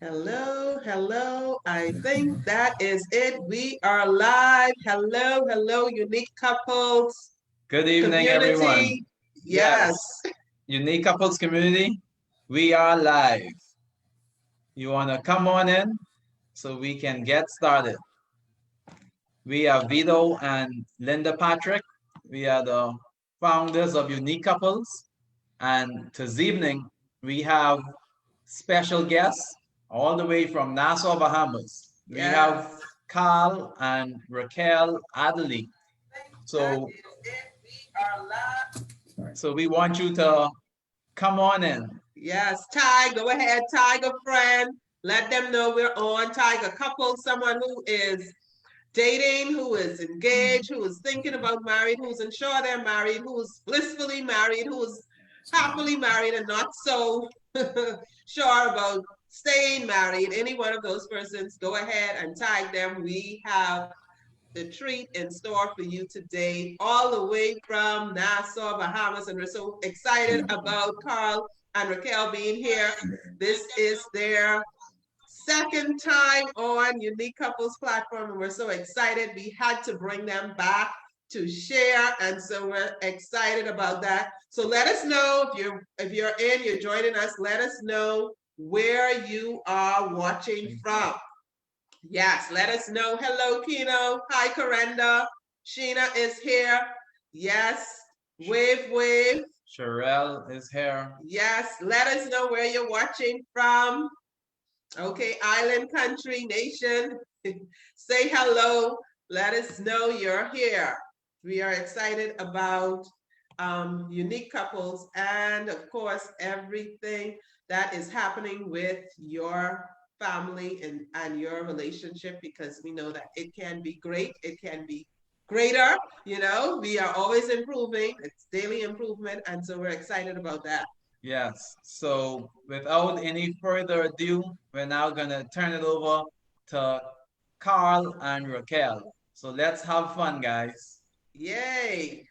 Hello, hello. I think that is it. We are live. Hello, hello, unique couples Good evening, everyone. community. Yes. Yes, Unique Couples Community, we are live. You want to come on in so we can get started. We are Vito and Linda Patrick. We are the founders of Unique Couples. And this evening, we have special guests all the way from Nassau, Bahamas. We have Yes. Carl and Raquel Adderley. That So, is it. We are live. so we want you to come on in. Yes, Ty, go ahead, Tiger friend. Let them know we're on. Tiger couple, someone who is dating, who is engaged, who is thinking about married, who's unsure they're married, who's blissfully married, who's happily married and not so sure about staying married. Any one of those persons, go ahead and tag them. We have the treat in store for you today, all the way from Nassau, Bahamas. And we're so excited about Carl and Raquel being here. This is their second time on Unique Couples platform, and we're so excited. We had to bring them back to share, and so we're excited about that. So let us know you're joining us. Let us know where you are watching from. Yes, let us know. Hello, Kino. Hi, Corenda. Sheena is here. Yes, wave, wave. Sherelle is here. Yes, let us know where you're watching from. Okay, island, country, nation, say hello. Let us know you're here. We are excited about unique couples and, of course, everything that is happening with your family and your relationship, because we know that it can be great, it can be greater. We are always improving, it's daily improvement, and so we're excited about that. Yes. So without any further ado, we're now going to turn it over to Carl and Raquel. So let's have fun, guys. Yay!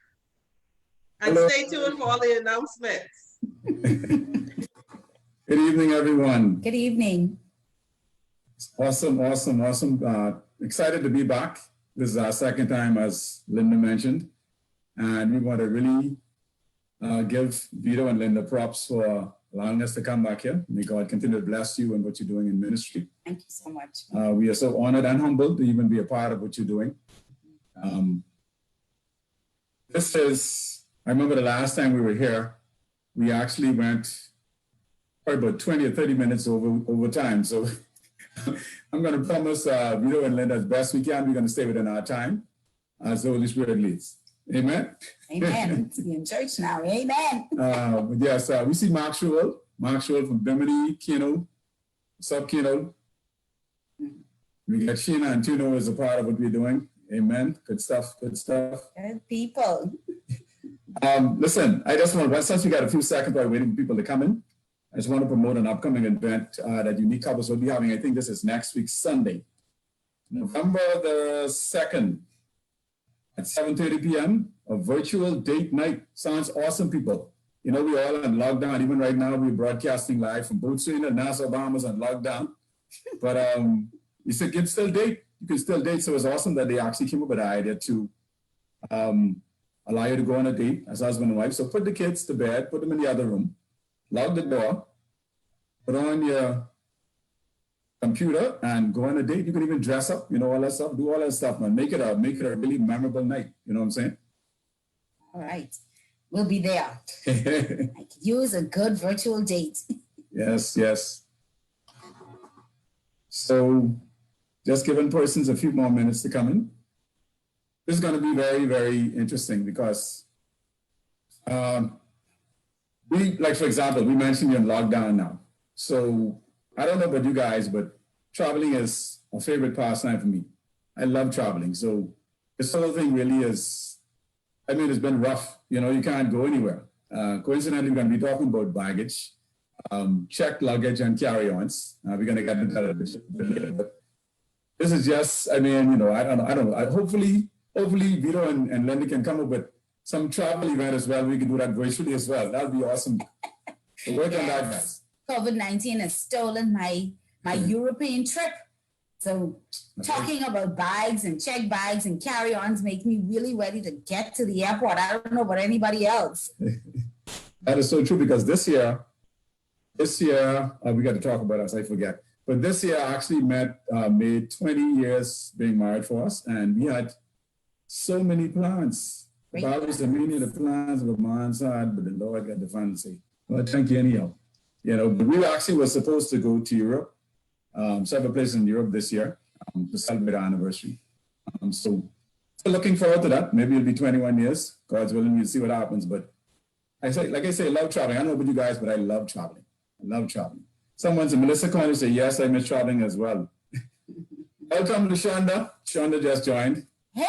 And Hello. stay tuned for all the announcements. Good evening, everyone. Good evening. Awesome, awesome, awesome. Excited to be back. This is our second time, as Linda mentioned. And we want to really give Vito and Linda props for allowing us to come back here. May God continue to bless you and what you're doing in ministry. Thank you so much. We are so honored and humbled to even be a part of what you're doing. I remember the last time we were here, we actually went probably about 20 or 30 minutes over time. So I'm going to promise Vito and Linda as best we can, we're going to stay within our time as the Holy Spirit leads. Amen? Amen. You're in church now. Amen. But yes, we see Mark Schull from Bimini, Kino. What's up, Kino? We got Sheena and Tuno as a part of what we're doing. Amen. Good stuff, good stuff. Good people. Listen, I just want to, since we got a few seconds while waiting for people to come in, I just want to promote an upcoming event that Unique Couples will be having. I think this is next week, Sunday, November the 2nd at 7:30 p.m., a virtual date night. Sounds awesome, people. We all on lockdown. Even right now, we're broadcasting live from Botswana, Nassau, Bahamas on lockdown. But you can still date. You can still date. So it's awesome that they actually came up with the idea to allow you to go on a date as husband and wife. So put the kids to bed, put them in the other room, lock the door, put on your computer and go on a date. You can even dress up, all that stuff, do all that stuff, man. Make it a really memorable night. You know what I'm saying? All right. We'll be there. I could use a good virtual date. Yes, yes. So just giving persons a few more minutes to come in. This is going to be very, very interesting because for example, we mentioned you're in lockdown now. So I don't know about you guys, but traveling is a favorite pastime for me. I love traveling. So this whole thing really is, it's been rough. You can't go anywhere. Coincidentally, we're going to be talking about baggage, checked luggage and carry-ons. We're going to get into that a bit later. But this is just, I don't know. Hopefully Vito and Linda can come up with some travel event as well. We can do that virtually as well. That would be awesome. So work on that, guys. COVID-19 has stolen my my European trip. So talking about bags and check bags and carry-ons makes me really ready to get to the airport. I don't know about anybody else. That is so true, because this year, we got to talk about us, I forget. But this year I actually made 20 years being married for us, and we had so many plans. Probably so many of the plans of man's had, but the Lord got the fun say, well, thank you anyhow. You know, but we actually were supposed to go to Europe, several places in Europe this year to celebrate our anniversary. So looking forward to that. Maybe it'll be 21 years. God's willing, we'll see what happens. But I love traveling. I don't know about you guys, but I love traveling. I love traveling. Someone said, Melissa Conley said, yes, I miss traveling as well. Welcome to Shonda. Shonda just joined. Hey,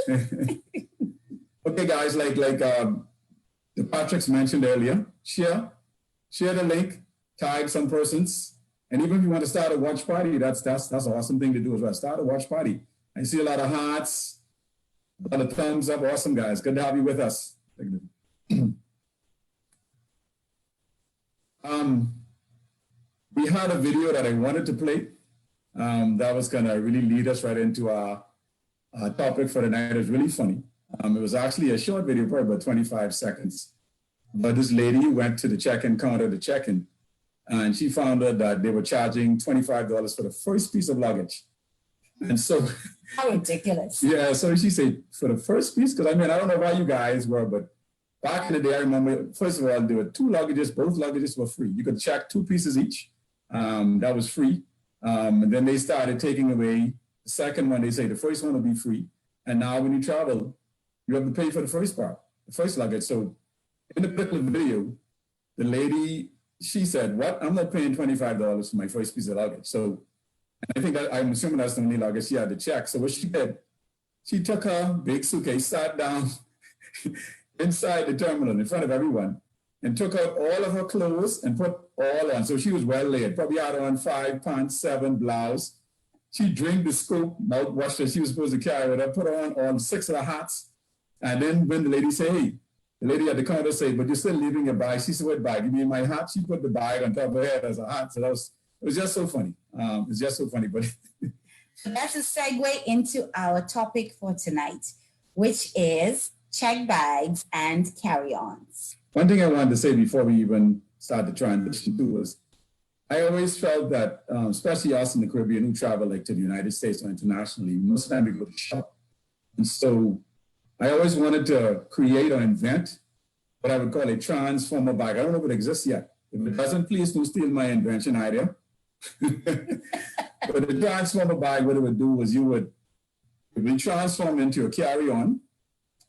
Joycey! Okay, guys, like the Patrick's mentioned earlier, share the link, tag some persons, and even if you want to start a watch party, that's an awesome thing to do as well. Start a watch party. I see a lot of hearts, a lot of thumbs up. Awesome, guys. Good to have you with us. We had a video that I wanted to play that was going to really lead us right into our topic for the night. It was really funny. It was actually a short video, probably about 25 seconds. But this lady went to the check-in counter to check in, and she found out that they were charging $25 for the first piece of luggage. And so... How ridiculous. Yeah, so she said, for the first piece, because I mean, I don't know why you guys were, but back in the day, I remember, first of all, there were two luggages, both luggages were free. You could check 2 pieces each. That was free. And then they started taking away the second one. They say the first one will be free. And now when you travel, you have to pay for the first part, the first luggage. So in the particular video, the lady, she said, what? I'm not paying $25 for my first piece of luggage. So I think that, I'm assuming that's the only luggage she had to check. So what she did, she took her big suitcase, sat down inside the terminal in front of everyone, and took out all of her clothes and put all on. So she was well laid, probably had on 5 pants, 7 blouse. She drank the scoop, mouthwash that she was supposed to carry with her, put on all 6 of the hats. And then when the lady said, hey, the lady at the counter said, but you're still leaving your bag. She said, what bag? You mean my hat? She put the bag on top of her head as a hat. So it was just so funny. It's just so funny. But that's a segue into our topic for tonight, which is check bags and carry-ons. One thing I wanted to say before we even start the transition too was, I always felt that, especially us in the Caribbean who travel like to the United States or internationally, most of the time we go to shop. And so I always wanted to create or invent what I would call a transformer bag. I don't know if it exists yet. If it doesn't, please don't steal my invention idea. But the transformer bag, what it would do was it would transform into a carry-on.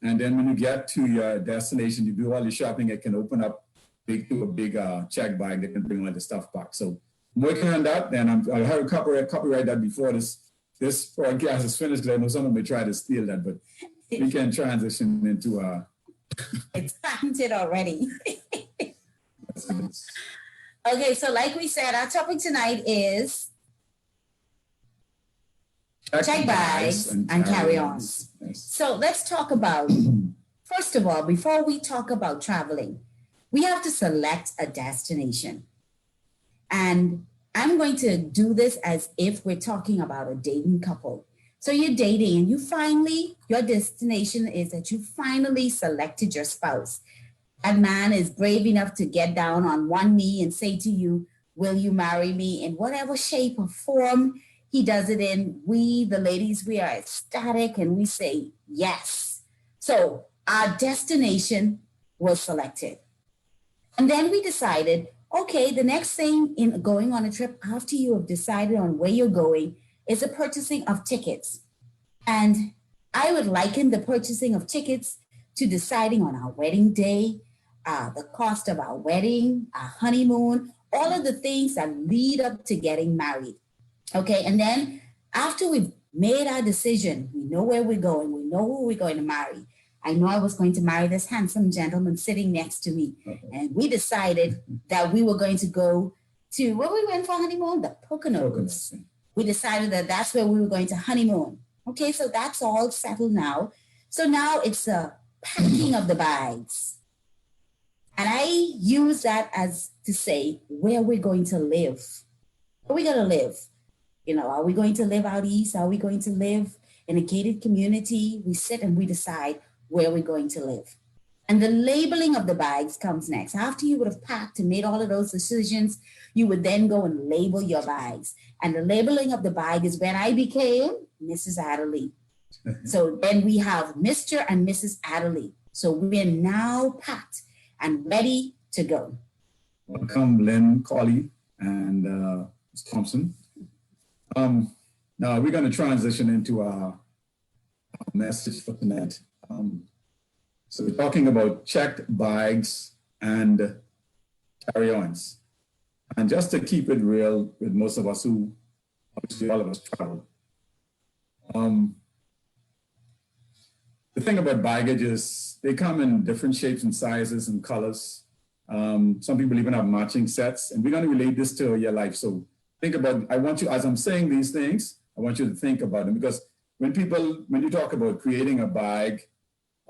And then when you get to your destination, you do all your shopping, it can open up to a big check bag that can bring all the stuff back. So I'm working on that, and I'll have to copyright that before this podcast is finished, because I know someone may try to steal that, but we can transition into It's patented already. Okay, so like we said, our topic tonight is check bags and carry-ons. Yes. So let's talk about, first of all, before we talk about traveling, we have to select a destination. And I'm going to do this as if we're talking about a dating couple. So you're dating and your destination is that you finally selected your spouse. That man is brave enough to get down on one knee and say to you, will you marry me, in whatever shape or form he does it in. We, the ladies, we are ecstatic and we say yes. So our destination was selected. And then we decided, okay, the next thing in going on a trip after you have decided on where you're going is the purchasing of tickets. And I would liken the purchasing of tickets to deciding on our wedding day, the cost of our wedding, our honeymoon, all of the things that lead up to getting married. Okay, and then after we've made our decision, we know where we're going, we know who we're going to marry. I know I was going to marry this handsome gentleman sitting next to me. Okay. And we decided that we were going to go to, where we went for honeymoon? The Poconos. We decided that that's where we were going to honeymoon. Okay, so that's all settled now. So now it's a packing of the bags. And I use that as to say where we're going to live. Where are we going to live? You know, are we going to live out east? Are we going to live in a gated community? We sit and we decide where we're going to live. And the labeling of the bags comes next. After you would have packed and made all of those decisions, you would then go and label your bags. And the labeling of the bag is when I became Mrs. Adderley. So then we have Mr. and Mrs. Adderley. So we're now packed and ready to go. Welcome, Lynn, Colley, and Ms. Thompson. Now we're going to transition into our message for tonight. So we're talking about checked bags and carry-ons. And just to keep it real with most of us who, obviously all of us travel. The thing about baggage is they come in different shapes and sizes and colors. Some people even have matching sets, and we're going to relate this to your life. So think about, I want you, as I'm saying these things, I want you to think about them, because when you talk about creating a bag,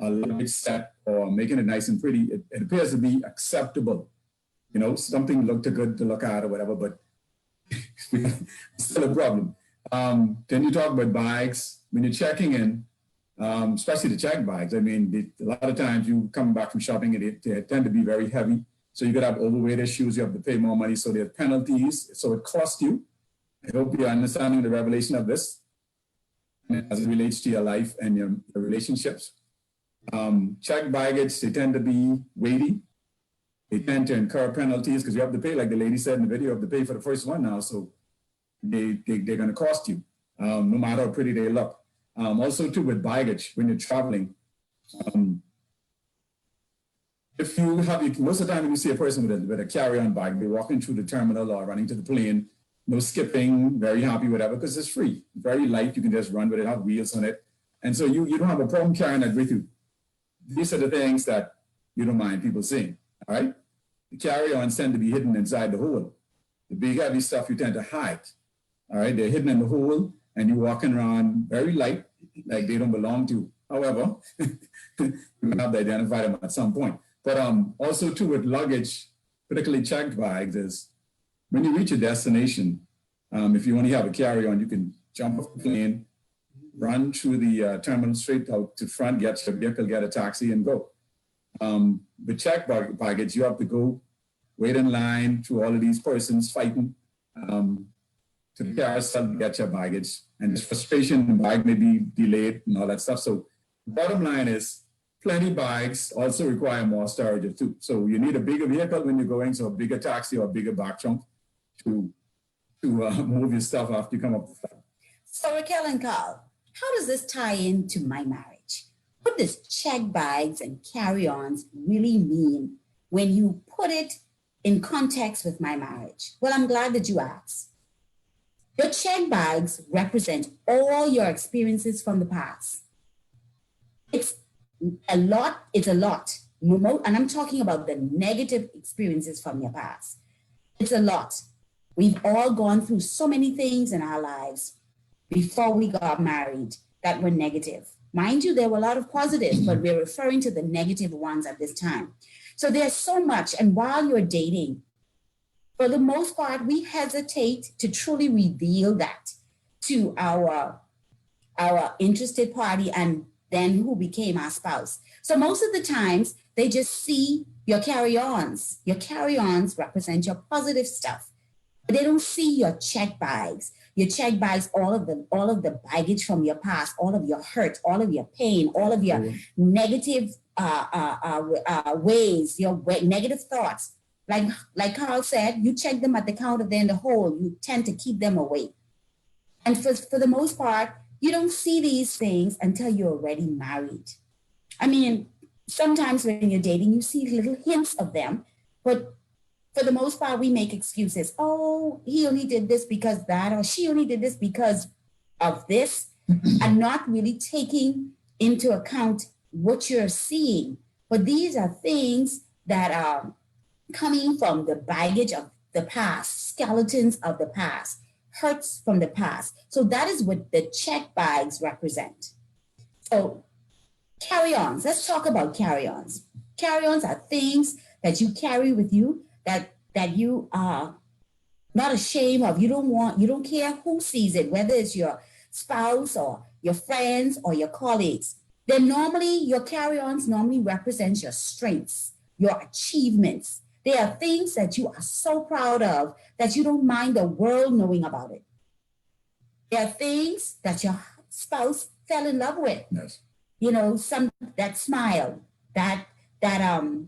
a luggage set, or making it nice and pretty, it appears to be acceptable. You know, something looked good to look at or whatever, but it's still a problem. Then you talk about bags, when you're checking in, especially the check bags. I mean, a lot of times you come back from shopping and they tend to be very heavy. So you could have overweight issues, you have to pay more money, so there are penalties, so it costs you. I hope you're understanding the revelation of this as it relates to your life and your relationships. Check baggage, they tend to be weighty. They tend to incur penalties because you have to pay, like the lady said in the video, you have to pay for the first one now. So they're going to cost you, no matter how pretty they look. Also, too, with baggage, when you're traveling, if you have, most of the time when you see a person with a carry-on bag, they're walking through the terminal or running to the plane, no skipping, very happy, whatever, because it's free, very light, you can just run with it, have wheels on it. And so you don't have a problem carrying it with you. These are the things that you don't mind people seeing, all right? The carry-ons tend to be hidden inside the hole. The big heavy stuff you tend to hide, all right? They're hidden in the hole, and you're walking around very light, like they don't belong to you. However, you have to identify them at some point. But also too with luggage, particularly checked bags, is when you reach a destination, if you only have a carry-on, you can jump off the plane, run through the terminal straight out to front, get your vehicle, get a taxi, and go. With checked baggage, you have to go, wait in line through all of these persons fighting to the carousel to get your baggage. And there's frustration, the bag may be delayed and all that stuff. So bottom line is, plenty bags also require more storage too. So you need a bigger vehicle when you're going, so a bigger taxi or a bigger back trunk to move your stuff after you come up the front. So Raquel and Carl, how does this tie into my marriage? What does check bags and carry-ons really mean when you put it in context with my marriage? Well, I'm glad that you asked. Your check bags represent all your experiences from the past. It's a lot, and I'm talking about the negative experiences from your past. It's a lot. We've all gone through so many things in our lives before we got married that were negative. Mind you, there were a lot of positives, but we're referring to the negative ones at this time. So there's so much, and while you're dating, for the most part, we hesitate to truly reveal that to our interested party and then who became our spouse. So most of the times, they just see your carry-ons. Your carry-ons represent your positive stuff. But they don't see your check bags. Your check bags, all of the baggage from your past, all of your hurt, all of your pain, all of your negative ways, your negative thoughts. Like Carl said, you check them at the counter, they're in the hole. You tend to keep them away. And for the most part, you don't see these things until you're already married. I mean, sometimes when you're dating, you see little hints of them, but for the most part, we make excuses. Oh, he only did this because that, or she only did this because of this, and not really taking into account what you're seeing. But these are things that are coming from the baggage of the past, skeletons of the past, hurts from the past. So that is what the check bags represent. So carry-ons, let's talk about carry-ons. Carry-ons are things that you carry with you that you not ashamed of. You don't care who sees it, whether it's your spouse or your friends or your colleagues. Then normally your carry-ons normally represents your strengths, your achievements. They are things that you are so proud of that you don't mind the world knowing about it. There are things that your spouse fell in love with. Yes. You know, that smile, that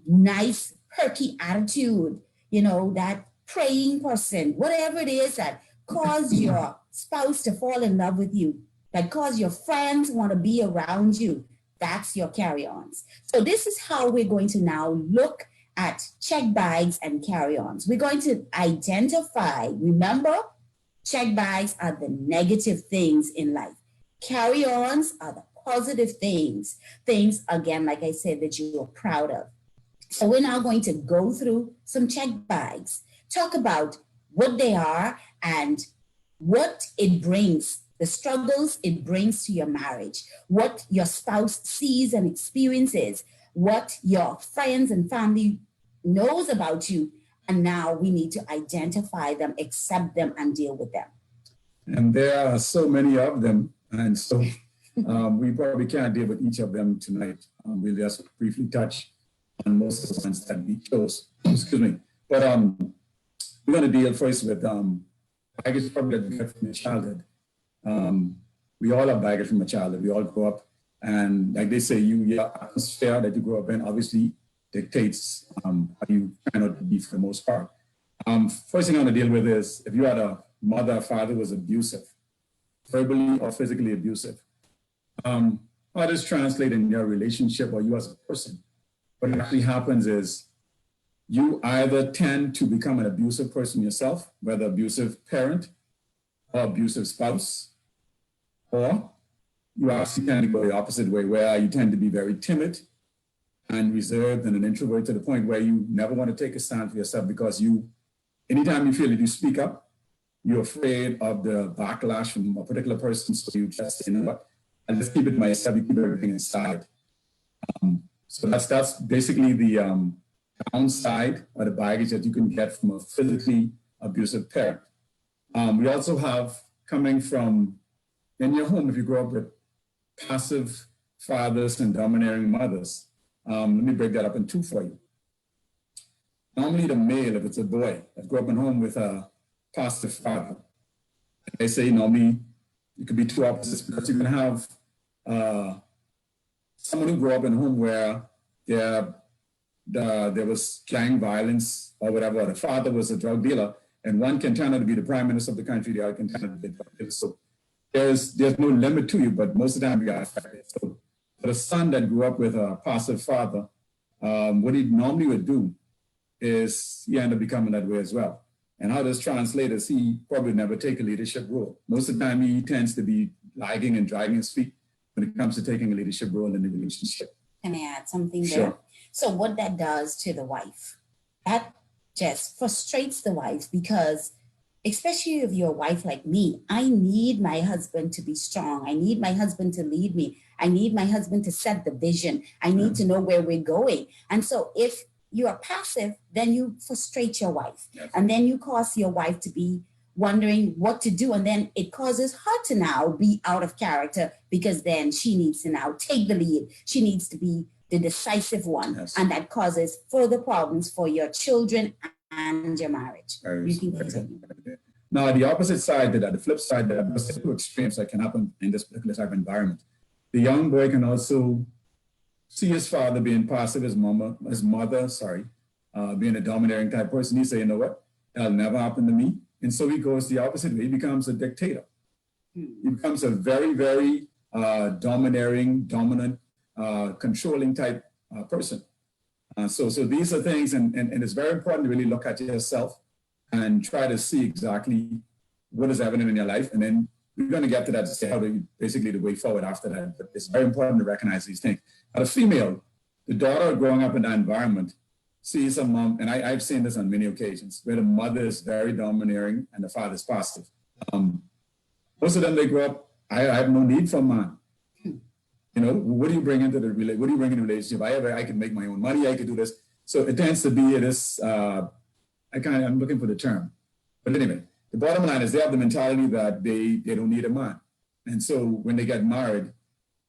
nice perky attitude, you know, that praying person, whatever it is that caused your spouse to fall in love with you, that caused your friends want to be around you. That's your carry-ons. So this is how we're going to now look at check bags and carry-ons. We're going to identify, remember, check bags are the negative things in life. Carry-ons are the positive things, again, like I said, that you are proud of. So we're now going to go through some check bags, talk about what they are and what it brings, the struggles it brings to your marriage, what your spouse sees and experiences, what your friends and family knows about you. And now we need to identify them, accept them, and deal with them. And there are so many of them. And so we probably can't deal with each of them tonight. We'll just briefly touch on most of the ones that we chose. Excuse me. But we're going to deal first with baggage probably that we get from your childhood. We all have baggage from a childhood. We all grow up, and like they say, your atmosphere that you grow up in obviously dictates how you kind of be for the most part. First thing I want to deal with is if you had a mother or father who was abusive, verbally or physically abusive, how does translate in your relationship or you as a person? What actually happens is you either tend to become an abusive person yourself, whether abusive parent or abusive spouse, or you actually tend to go the opposite way, where you tend to be very timid and reserved and an introvert to the point where you never want to take a stand for yourself because anytime you feel that you speak up, you're afraid of the backlash from a particular person. So you just, you know what, I'll just keep it myself, you keep everything inside. So that's basically the downside or the baggage that you can get from a physically abusive parent. We also have coming from in your home, if you grow up with passive fathers and domineering mothers. Let me break that up in two for you. Normally the male, if it's a boy that grew up in home with a passive father, they say normally it could be two opposites because you can have someone who grew up in a home where there was gang violence or whatever, or the father was a drug dealer, and one can turn out to be the prime minister of the country, the other can turn out to be a drug dealer. So there's no limit to you, but most of the time you got affected. So for the son that grew up with a passive father, what he normally would do is he ended up becoming that way as well. And how this translates is he probably never take a leadership role. Most of the time he tends to be lagging and dragging his feet when it comes to taking a leadership role in the relationship. Can I add something there? Sure. So what that does to the wife, that just frustrates the wife because especially if you're a wife like me, I need my husband to be strong. I need my husband to lead me. I need my husband to set the vision. I need to know where we're going. And so if you are passive, then you frustrate your wife. Yes. And then you cause your wife to be wondering what to do. And then it causes her to now be out of character because then she needs to now take the lead. She needs to be the decisive one. Yes. And that causes further problems for your children and your marriage. You can continue. Now, the opposite side, the flip side, there's two extremes that can happen in this particular type of environment. The young boy can also see his father being passive, his mother, being a domineering type person. He say, you know what, that'll never happen to me. And so he goes the opposite way. He becomes a dictator. He becomes a very, very dominant, controlling type person. So these are things, and it's very important to really look at yourself and try to see exactly what is evident in your life. And then we're going to get to that to say how to basically the way forward after that. But it's very important to recognize these things. Now, the female, the daughter growing up in that environment, sees a mom, and I've seen this on many occasions, where the mother is very domineering and the father is passive. Most of them, they grow up, I have no need for a man. You know, what do you bring into the relationship? I can make my own money, I could do this. So it tends to be this, I'm looking for the term. But anyway, the bottom line is they have the mentality that they don't need a man. And so when they get married,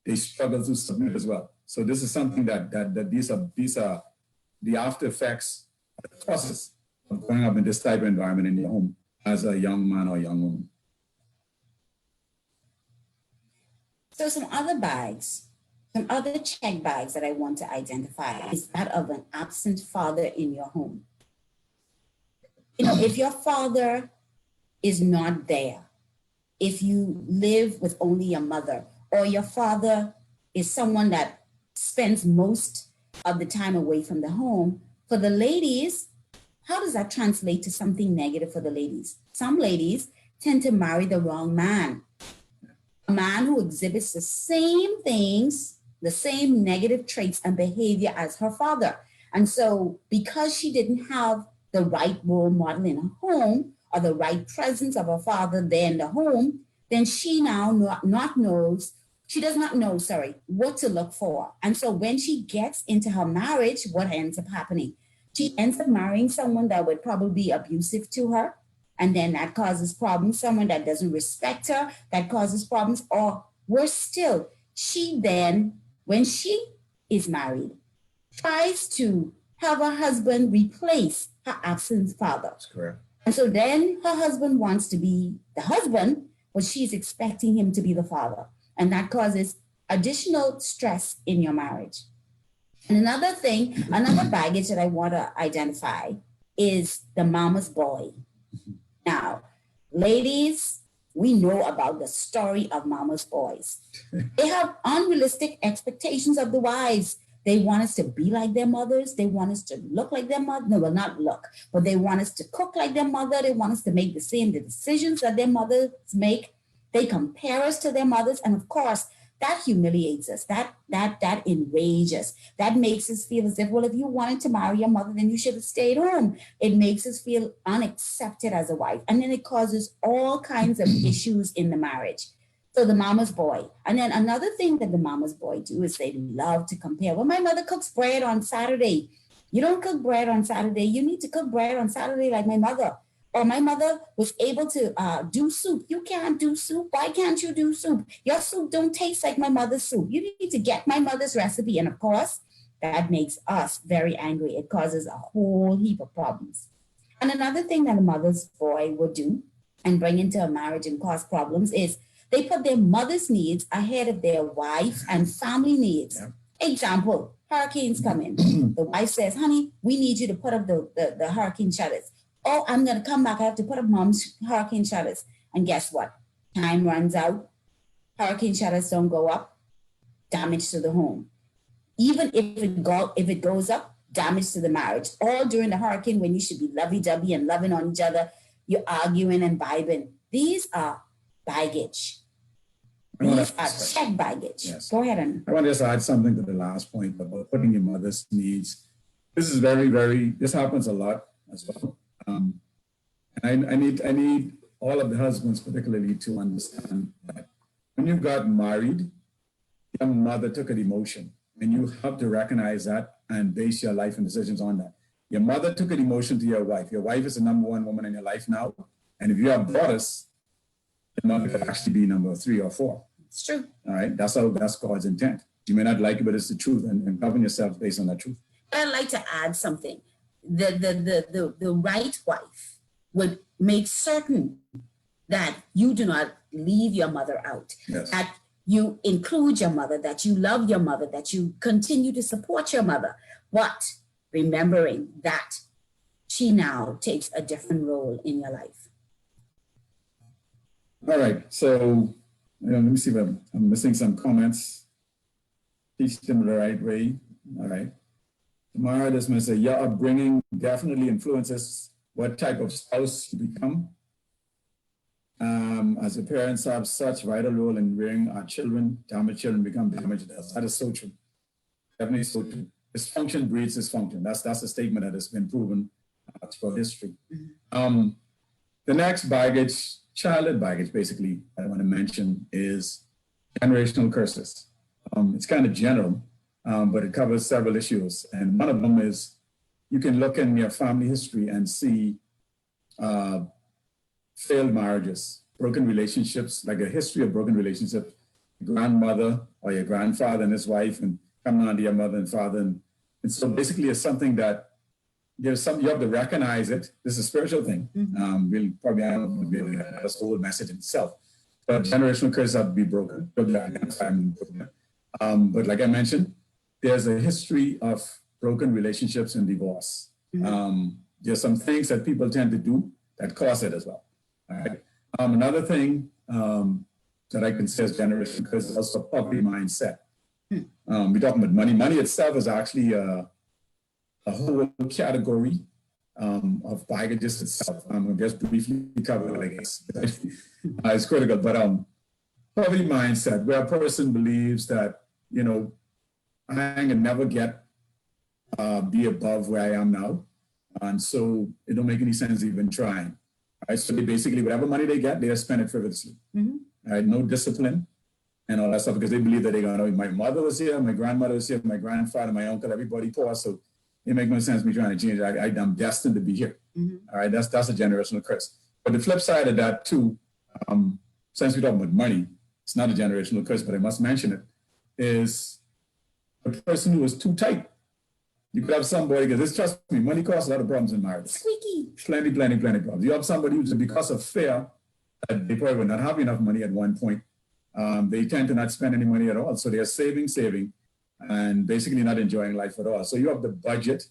they struggle to submit as well. So this is something that these are the after effects of the process of growing up in this type of environment in your home as a young man or young woman. So some other bags, some other check bags that I want to identify is that of an absent father in your home. You know, if your father is not there, if you live with only your mother, or your father is someone that spends most of the time away from the home, for the ladies, how does that translate to something negative for the ladies? Some ladies tend to marry the wrong man. A man who exhibits the same things, the same negative traits and behavior as her father. And so because she didn't have the right role model in her home or the right presence of her father there in the home, then she now does not know what to look for. And so when she gets into her marriage, what ends up happening? She ends up marrying someone that would probably be abusive to her. And then that causes problems. Someone that doesn't respect her, that causes problems. Or worse still, she then, when she is married, tries to have her husband replace her absent father. That's correct. And so then her husband wants to be the husband, but she's expecting him to be the father. And that causes additional stress in your marriage. And another baggage that I want to identify is the mama's boy. Now, ladies, we know about the story of mama's boys. They have unrealistic expectations of the wives. They want us to be like their mothers. They want us to look like their mother. No, well, not look, but they want us to cook like their mother. They want us to make the decisions that their mothers make. They compare us to their mothers. And of course, that humiliates us. That enrages us. That makes us feel as if, well, if you wanted to marry your mother, then you should have stayed home. It makes us feel unaccepted as a wife. And then it causes all kinds of issues in the marriage. So the mama's boy. And then another thing that the mama's boy do is they love to compare. Well, my mother cooks bread on Saturday. You don't cook bread on Saturday. You need to cook bread on Saturday like my mother. Or my mother was able to do soup. You can't do soup. Why can't you do soup? Your soup don't taste like my mother's soup. You need to get my mother's recipe. And of course, that makes us very angry. It causes a whole heap of problems. And another thing that a mother's boy would do and bring into a marriage and cause problems is they put their mother's needs ahead of their wife and family needs. Yeah. Example, hurricanes come in. The wife says, honey, we need you to put up the hurricane shutters. Oh, I'm going to come back. I have to put up mom's hurricane shutters. And guess what? Time runs out. Hurricane shutters don't go up. Damage to the home. Even if it goes up, damage to the marriage. All during the hurricane when you should be lovey-dovey and loving on each other, you're arguing and vibing. These are baggage. These are check baggage. Yes. Go ahead. I want to just add something to the last point about putting your mother's needs. This is this happens a lot as well. And I need all of the husbands particularly to understand that when you got married, your mother took an emotion, and you have to recognize that and base your life and decisions on that. Your mother took an emotion to your wife. Your wife is the number one woman in your life now. And if you have daughters, your mother could actually be number 3 or 4. It's true. All right. That's God's intent. You may not like it, but it's the truth, and govern yourself based on that truth. I'd like to add something. The right wife would make certain that you do not leave your mother out, yes. That you include your mother, that you love your mother, that you continue to support your mother, but remembering that she now takes a different role in your life. All right, so let me see if I'm missing some comments. Teach them the right way. All right. Tamara, this must say, your upbringing definitely influences what type of spouse you become. As the parents have such vital role in rearing our children, damaged children become damaged. That is so true. Definitely so true. Dysfunction breeds dysfunction. That's a statement that has been proven throughout history. The next baggage, childhood baggage, basically, I want to mention is generational curses. It's kind of general. But it covers several issues. And one of them is you can look in your family history and see failed marriages, broken relationships, like a history of broken relationships, your grandmother or your grandfather and his wife, and coming on to your mother and father. And so basically it's something that there's something you have to recognize it. This is a spiritual thing. We'll probably have a whole message in itself. But generational curses have to be broken. But like I mentioned, there's a history of broken relationships and divorce. There's some things that people tend to do that cause it as well. All right. Another thing that I can say is generational curse is also poverty mindset. We're talking about money. Money itself is actually a whole category of baggages itself. I'm going to just briefly cover it, I guess. It's critical, but poverty mindset, where a person believes that, you know, I can never be above where I am now. And so it don't make any sense even trying. Right? So they basically, whatever money they get, they spend it frivolously. Right? No discipline and all that stuff, because they believe that they're going to, my mother was here, my grandmother was here, my grandfather, my uncle, everybody poor. So it makes no sense me trying to change it. I'm destined to be here. All right, that's a generational curse. But the flip side of that too, since we're talking about money, it's not a generational curse, but I must mention it, is a person who is too tight. You could have somebody, because trust me, money causes a lot of problems in marriage. Squeaky. Plenty problems. You have somebody who's, because of fear, that they probably will not have enough money at one point. They tend to not spend any money at all. So they're saving, and basically not enjoying life at all. So you have the budget.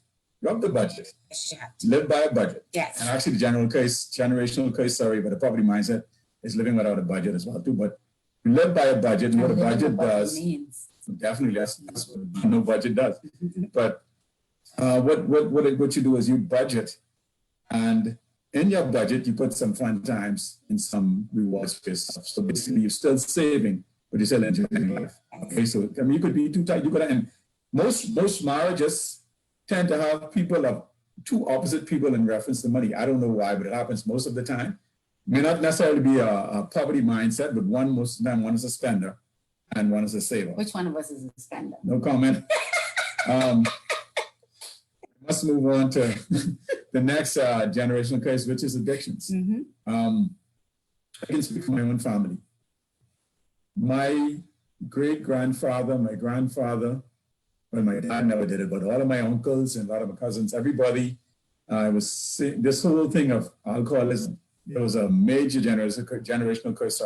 Live by a budget. Yes. And actually the generational curse, but the poverty mindset is living without a budget as well too. But you live by a budget, and what a budget does, definitely that's what no budget does. But what you do is you budget, and in your budget you put some fun times in some rewards for yourself. So basically you're still saving, but you're still enjoying life. Okay, so I mean you could be too tight. You could, and most marriages tend to have people of two opposite people in reference to money. I don't know why, but it happens most of the time. May not necessarily be a poverty mindset, but most of the time one is a spender and one is a saver. Which one of us is a spender? No comment. Let's move on to the next generational curse, which is addictions. I can speak for my own family. My great-grandfather, my grandfather, well, my dad never did it, but all of my uncles and a lot of my cousins, everybody, was this whole thing of alcoholism. It was a major generational curse,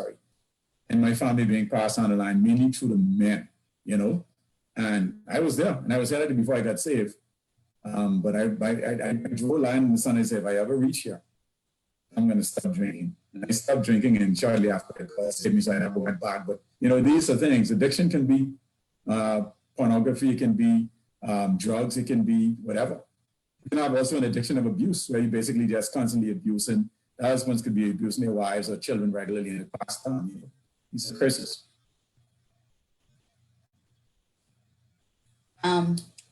in my family being passed on the line, mainly through the men, you know. And I was there, and I was headed before I got saved. But I drew a line in the sun and said, if I ever reach here, I'm going to stop drinking. And I stopped drinking, and shortly after it saved me, so I never went back. But, you know, these are things. Addiction can be pornography, it can be drugs, it can be whatever. You can have also an addiction of abuse, where you basically just constantly abusing. The husbands could be abusing their wives or children regularly, and it passed on. You know, these are curses.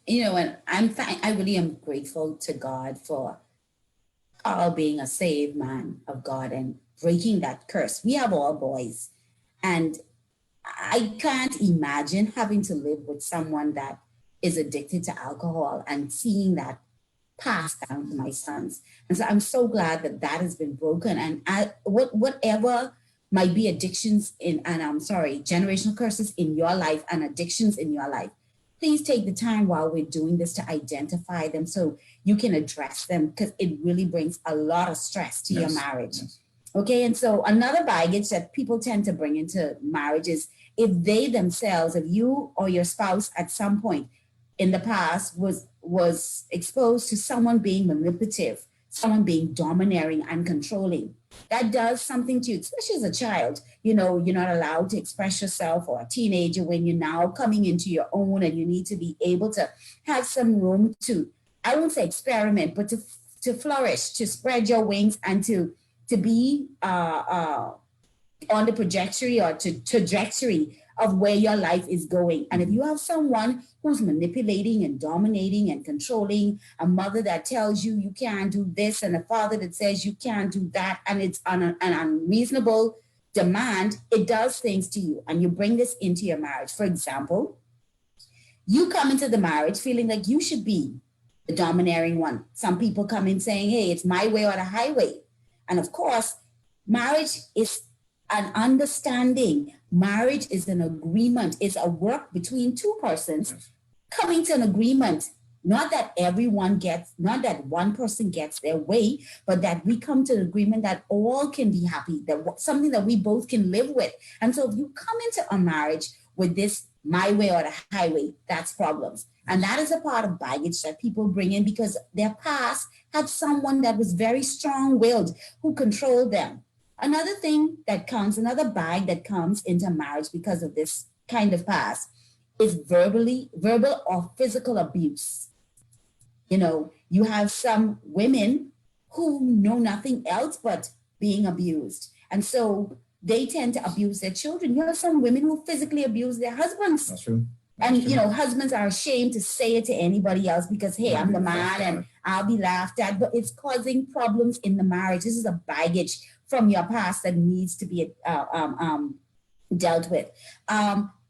You know, and I really am grateful to God for Carl being a saved man of God and breaking that curse. We have all boys, and I can't imagine having to live with someone that is addicted to alcohol and seeing that pass down to my sons. And so I'm so glad that has been broken. And whatever might be addictions generational curses in your life and addictions in your life, please take the time while we're doing this to identify them so you can address them, because it really brings a lot of stress to your marriage. Yes. Okay, and so another baggage that people tend to bring into marriage is if they themselves, if you or your spouse at some point in the past was exposed to someone being manipulative, someone being domineering and controlling. That does something to you, especially as a child. You know, you're not allowed to express yourself, or a teenager when you're now coming into your own, and you need to be able to have some room to, I won't say experiment, but to flourish, to spread your wings, and to be on the trajectory of where your life is going. And if you have someone who's manipulating and dominating and controlling, a mother that tells you can't do this, and a father that says you can't do that, and it's an unreasonable demand, it does things to you. And you bring this into your marriage. For example, you come into the marriage feeling like you should be the domineering one. Some people come in saying, hey, it's my way or the highway. And of course, Marriage is an understanding. Marriage is an agreement. It's a work between two persons coming to an agreement. Not that not that one person gets their way, but that we come to an agreement that all can be happy, that something that we both can live with. And so if you come into a marriage with this my way or the highway, that's problems. And that is a part of baggage that people bring in because their past had someone that was very strong-willed who controlled them. Another thing that comes, another bag that comes into marriage because of this kind of past is verbal or physical abuse. You know, you have some women who know nothing else but being abused. And so they tend to abuse their children. You have some women who physically abuse their husbands. That's true. And, you know, husbands are ashamed to say it to anybody else because, hey, I'm the man and I'll be laughed at. But it's causing problems in the marriage. This is a baggage from your past that needs to be dealt with.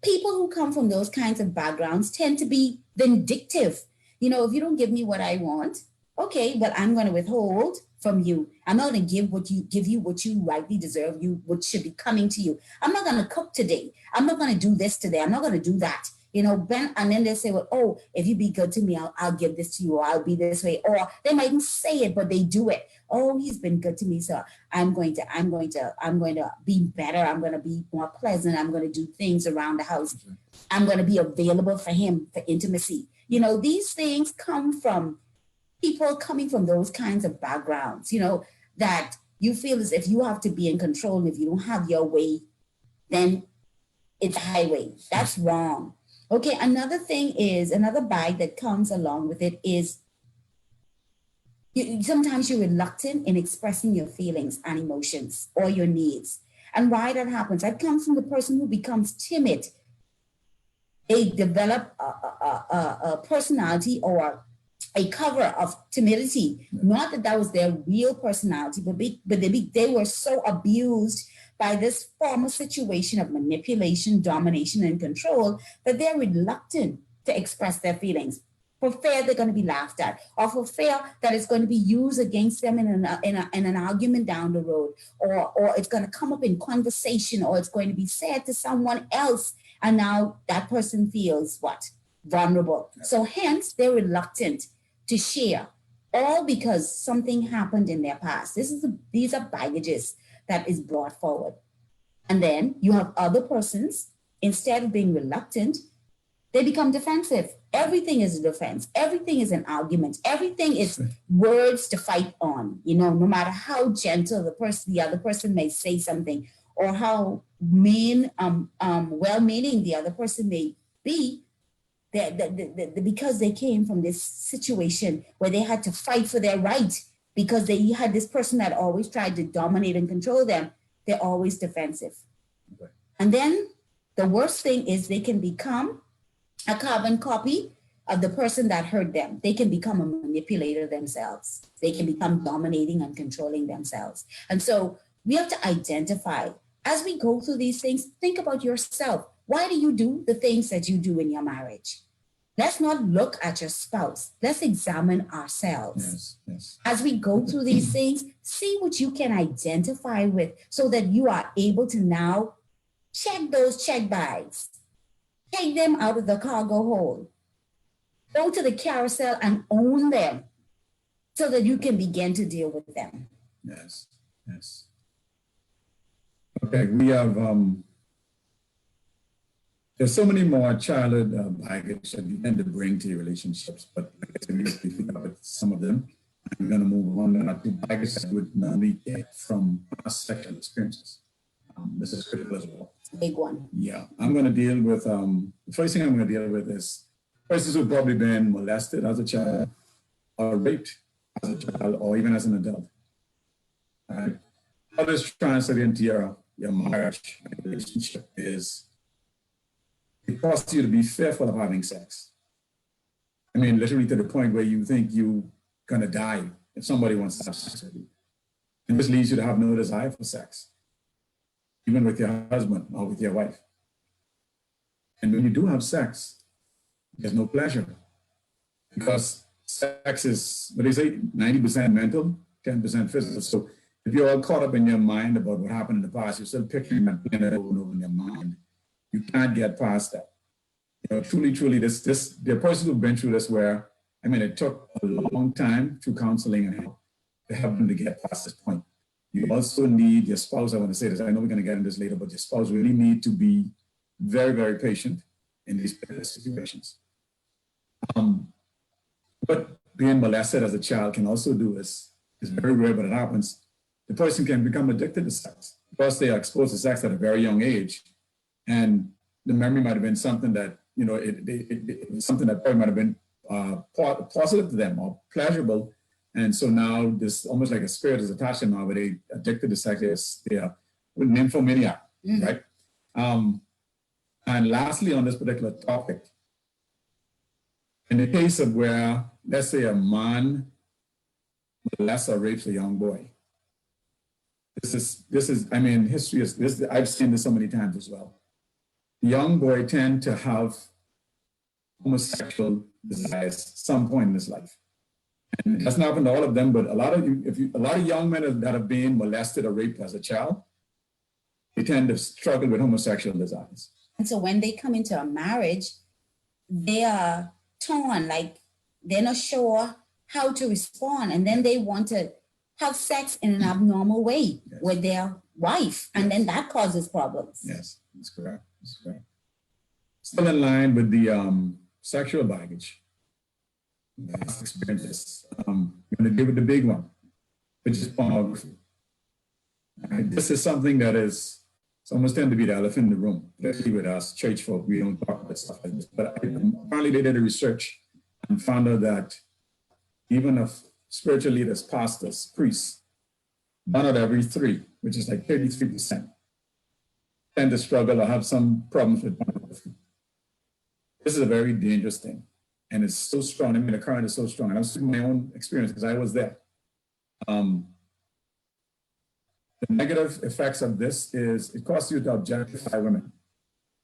People who come from those kinds of backgrounds tend to be vindictive. You know, if you don't give me what I want, okay, but I'm going to withhold from you. I'm not going to give you what you rightly deserve, what should be coming to you. I'm not going to cook today. I'm not going to do this today. I'm not going to do that. You know, and then they say, well, oh, if you be good to me, I'll give this to you, or I'll be this way. Or they might even say it, but they do it. Oh, he's been good to me, so I'm going to be better. I'm going to be more pleasant. I'm going to do things around the house. I'm going to be available for him for intimacy. You know, these things come from people coming from those kinds of backgrounds, you know, that you feel as if you have to be in control. And if you don't have your way, then it's a highway. That's wrong. Okay, another bag that comes along with it is sometimes you're reluctant in expressing your feelings and emotions or your needs. And why that happens, that comes from the person who becomes timid. They develop a personality or a cover of timidity. Not that was their real personality, but they were so abused by this former situation of manipulation, domination, and control that they're reluctant to express their feelings for fear they're going to be laughed at, or for fear that it's going to be used against them in an argument down the road, or it's going to come up in conversation, or it's going to be said to someone else, and now that person feels what? Vulnerable. So hence they're reluctant to share, all because something happened in their past. These are baggages that is brought forward. And then you have other persons, instead of being reluctant, they become defensive. Everything is a defense. Everything is an argument. Everything is words to fight on. You know, no matter how gentle the other person may say something, or how well-meaning the other person may be, because they came from this situation where they had to fight for their right, because they had this person that always tried to dominate and control them, they're always defensive. Okay. And then the worst thing is they can become a carbon copy of the person that hurt them. They can become a manipulator themselves. They can become dominating and controlling themselves. And so we have to identify, as we go through these things, think about yourself. Why do you do the things that you do in your marriage? Let's not look at your spouse. Let's examine ourselves. Yes. As we go through these things, see what you can identify with so that you are able to now check those check bags. Take them out of the cargo hold. Go to the carousel and own them so that you can begin to deal with them. Yes. Okay, we have... There's so many more childhood baggage that you tend to bring to your relationships, but I guess we think about some of them. I'm going to move on to baggage that would normally get from past sexual experiences. This is critical as well. Big one. Yeah, I'm going to deal with, the first thing I'm going to deal with is persons who've probably been molested as a child, or raped as a child, or even as an adult. All right. How this translates into your marriage relationship is, it causes you to be fearful of having sex. I mean, literally to the point where you think you're gonna die if somebody wants to have sex with you. And this leads you to have no desire for sex, even with your husband or with your wife. And when you do have sex, there's no pleasure, because sex is, what they say, 90% mental, 10% physical. So if you're all caught up in your mind about what happened in the past, you're still picturing and playing it over and over in your mind. You can't get past that. You know, truly, the person who've been through this where, I mean, it took a long time through counseling and help to help them to get past this point. You also need your spouse, I want to say this, I know we're going to get into this later, but your spouse really need to be very, very patient in these situations. What being molested as a child can also do is very rare, but it happens. The person can become addicted to sex because they are exposed to sex at a very young age. And the memory might have been something that, you know, it was something that probably might have been positive to them or pleasurable. And so now this almost like a spirit is attached to them now, where they addicted to sex, they are nymphomaniac, right? And lastly, on this particular topic, in the case of where, let's say a man molests or rapes a young boy, this is, I mean, history is this, I've seen this so many times as well. The young boy tend to have homosexual desires some point in his life. And it doesn't happen to all of them, but a lot of young men that have been molested or raped as a child, they tend to struggle with homosexual desires. And so when they come into a marriage, they are torn, like they're not sure how to respond. And then they want to have sex in an abnormal way with their wife. And then that causes problems. Yes, that's correct. That's correct. Still in line with the sexual baggage. Experiences. I'm going to deal with the big one, which is pornography. This is something that is, it's almost tend to be the elephant in the room, especially with us church folk. We don't talk about stuff like this. But apparently they did a research and found out that even of spiritual leaders, pastors, priests, 1 out of every 3, which is like 33%, tend to struggle or have some problems with pornography. This is a very dangerous thing. And it's so strong. I mean, the current is so strong. And I'm speaking my own experience because I was there. The negative effects of this is it causes you to objectify women.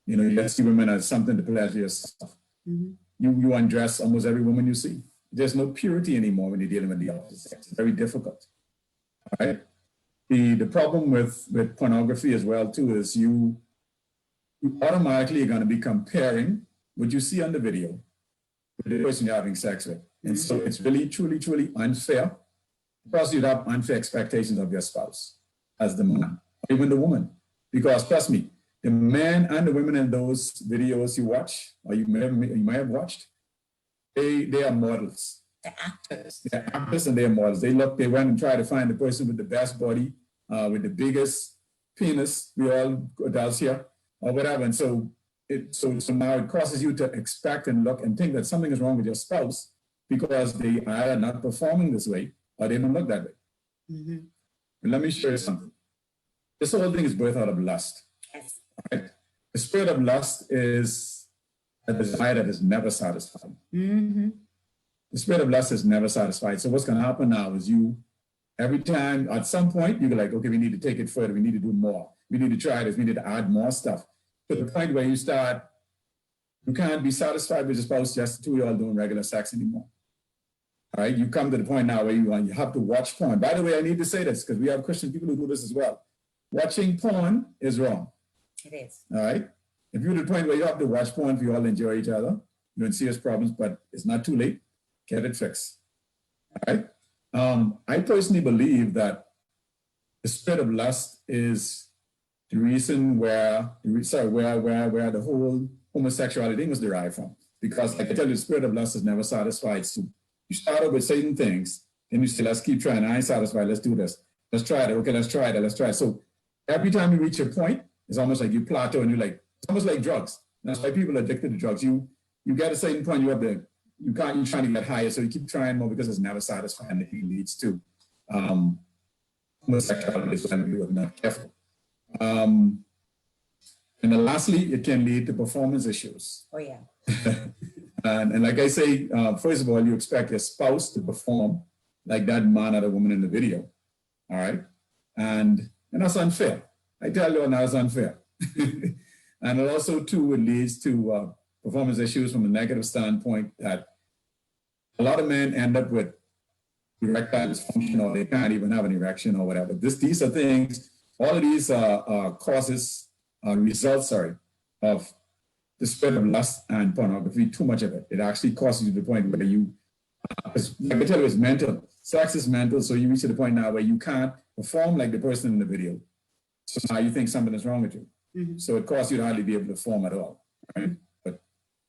You know, you see women as something to pleasure yourself. You undress almost every woman you see. There's no purity anymore when you're dealing with the opposite sex. It's very difficult. All right. The problem with pornography as well too is you automatically are going to be comparing what you see on the video with the person you're having sex with. And so it's really, truly unfair because you'd have unfair expectations of your spouse as the man, or even the woman. Because trust me, the men and the women in those videos you watch, or you may have watched, they are models. The actors. They're actors and they're models. They went and tried to find the person with the best body, with the biggest penis, we all adults here, or whatever. And so now it causes you to expect and look and think that something is wrong with your spouse because they are not performing this way or they don't look that way. But let me show you something. This whole thing is birthed out of lust. Yes. Right? The spirit of lust is a desire that is never satisfied. The spirit of lust is never satisfied. So what's going to happen now is every time, at some point, you're like, okay, we need to take it further. We need to do more. We need to try this. We need to add more stuff. To the point where you can't be satisfied with your spouse just the 2 of y'all doing regular sex anymore. All right, you come to the point now where you have to watch porn. By the way, I need to say this because we have Christian people who do this as well. Watching porn is wrong. It is. All right, if you're to the point where you have to watch porn for you all enjoy each other, you're in serious problems, but it's not too late. Get it fixed. All right. I personally believe that the spirit of lust is the reason where the whole homosexuality thing was derived from. Because like I tell you, the spirit of lust is never satisfied. So you start out with certain things, then you say, let's keep trying. I ain't satisfied. Let's do this. Let's try it. Okay, let's try that. Let's try it. So every time you reach your point, it's almost like you plateau and it's almost like drugs. And that's why people are addicted to drugs. You get a certain point, you're trying to get higher. So you keep trying more because it's never satisfying. It leads to homosexuality when we are not careful. And then lastly, it can lead to performance issues. Oh, yeah. and like I say, first of all, you expect your spouse to perform like that man or the woman in the video. All right. And that's unfair. I tell you now, it's unfair. And it also, too, it leads to performance issues from a negative standpoint that a lot of men end up with erectile dysfunction, or they can't even have an erection or whatever. These are things, all of these results, of the spread of lust and pornography, too much of it. It actually causes you to the point where you, like I tell you, it's mental. Sex is mental, so you reach to the point now where you can't perform like the person in the video. So now you think something is wrong with you. Mm-hmm. So it causes you to hardly be able to perform at all, right? But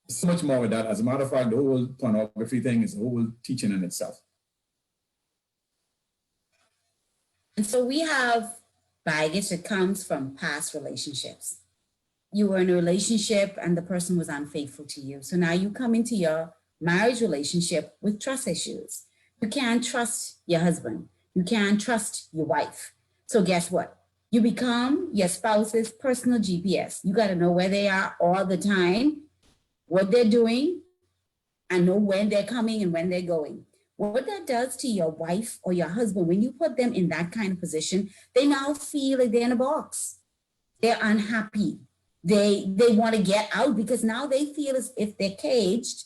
so much more with that. As a matter of fact, the whole pornography thing is a whole teaching in itself. And so we have baggage that comes from past relationships. You were in a relationship and the person was unfaithful to you. So now you come into your marriage relationship with trust issues. You can't trust your husband. You can't trust your wife. So guess what? You become your spouse's personal GPS. You got to know where they are all the time, what they're doing, and know when they're coming and when they're going. What that does to your wife or your husband, when you put them in that kind of position, they now feel like they're in a box. They're unhappy. They want to get out because now they feel as if they're caged,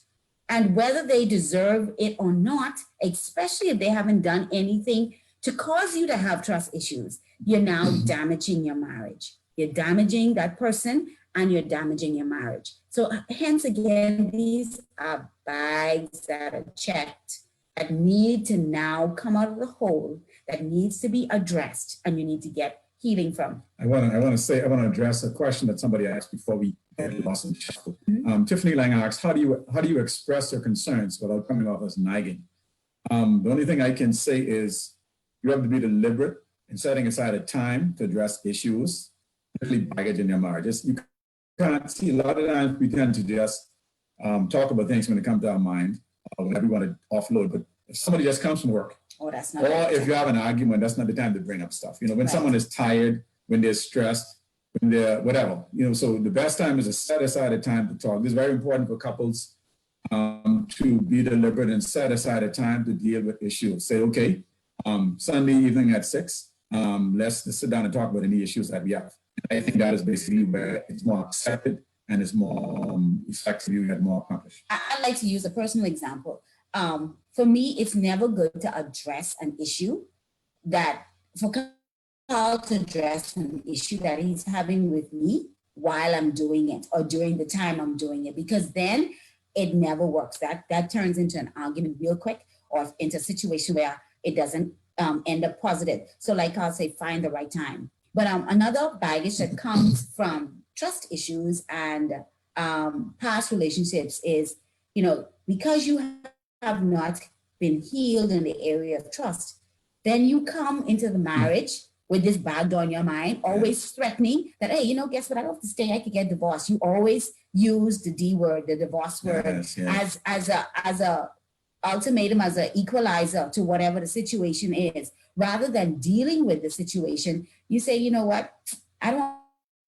and whether they deserve it or not, especially if they haven't done anything to cause you to have trust issues, you're now damaging your marriage. You're damaging that person and you're damaging your marriage. So hence again, these are bags that are checked, that need to now come out of the hole, that needs to be addressed, and you need to get healing from. I want to address a question that somebody asked before we get lost in the shuffle. Mm-hmm. Tiffany Lang asks, how do you express your concerns without coming off as nagging? The only thing I can say is you have to be deliberate in setting aside a time to address issues, particularly baggage in your marriages. You can't see a lot of times we tend to just talk about things when it comes to our mind, whenever we want to offload. But if somebody just comes from work, that's not. Or if you have an argument, that's not the time to bring up stuff. You know, when someone is tired, when they're stressed, when they're whatever. You know, so the best time is to set aside a time to talk. This is very important for couples to be deliberate and set aside a time to deal with issues. Say, okay, Sunday evening at 6, let's sit down and talk about any issues that we have. I think that is basically where it's more accepted and it's more effective. You get more accomplished. I like to use a personal example. For me, it's never good to address an issue for Carl to address an issue that he's having with me while I'm doing it or during the time I'm doing it, because then it never works. That turns into an argument real quick or into a situation where it doesn't end up positive. So like I'll say, find the right time. But another baggage that comes from trust issues and past relationships is, because you have not been healed in the area of trust, then you come into the marriage with this bag on your mind, always threatening that, hey, guess what? I don't have to stay. I could get divorced. You always use the D word, the divorce word, as a ultimatum, as an equalizer to whatever the situation is. Rather than dealing with the situation, you say, you know what? I don't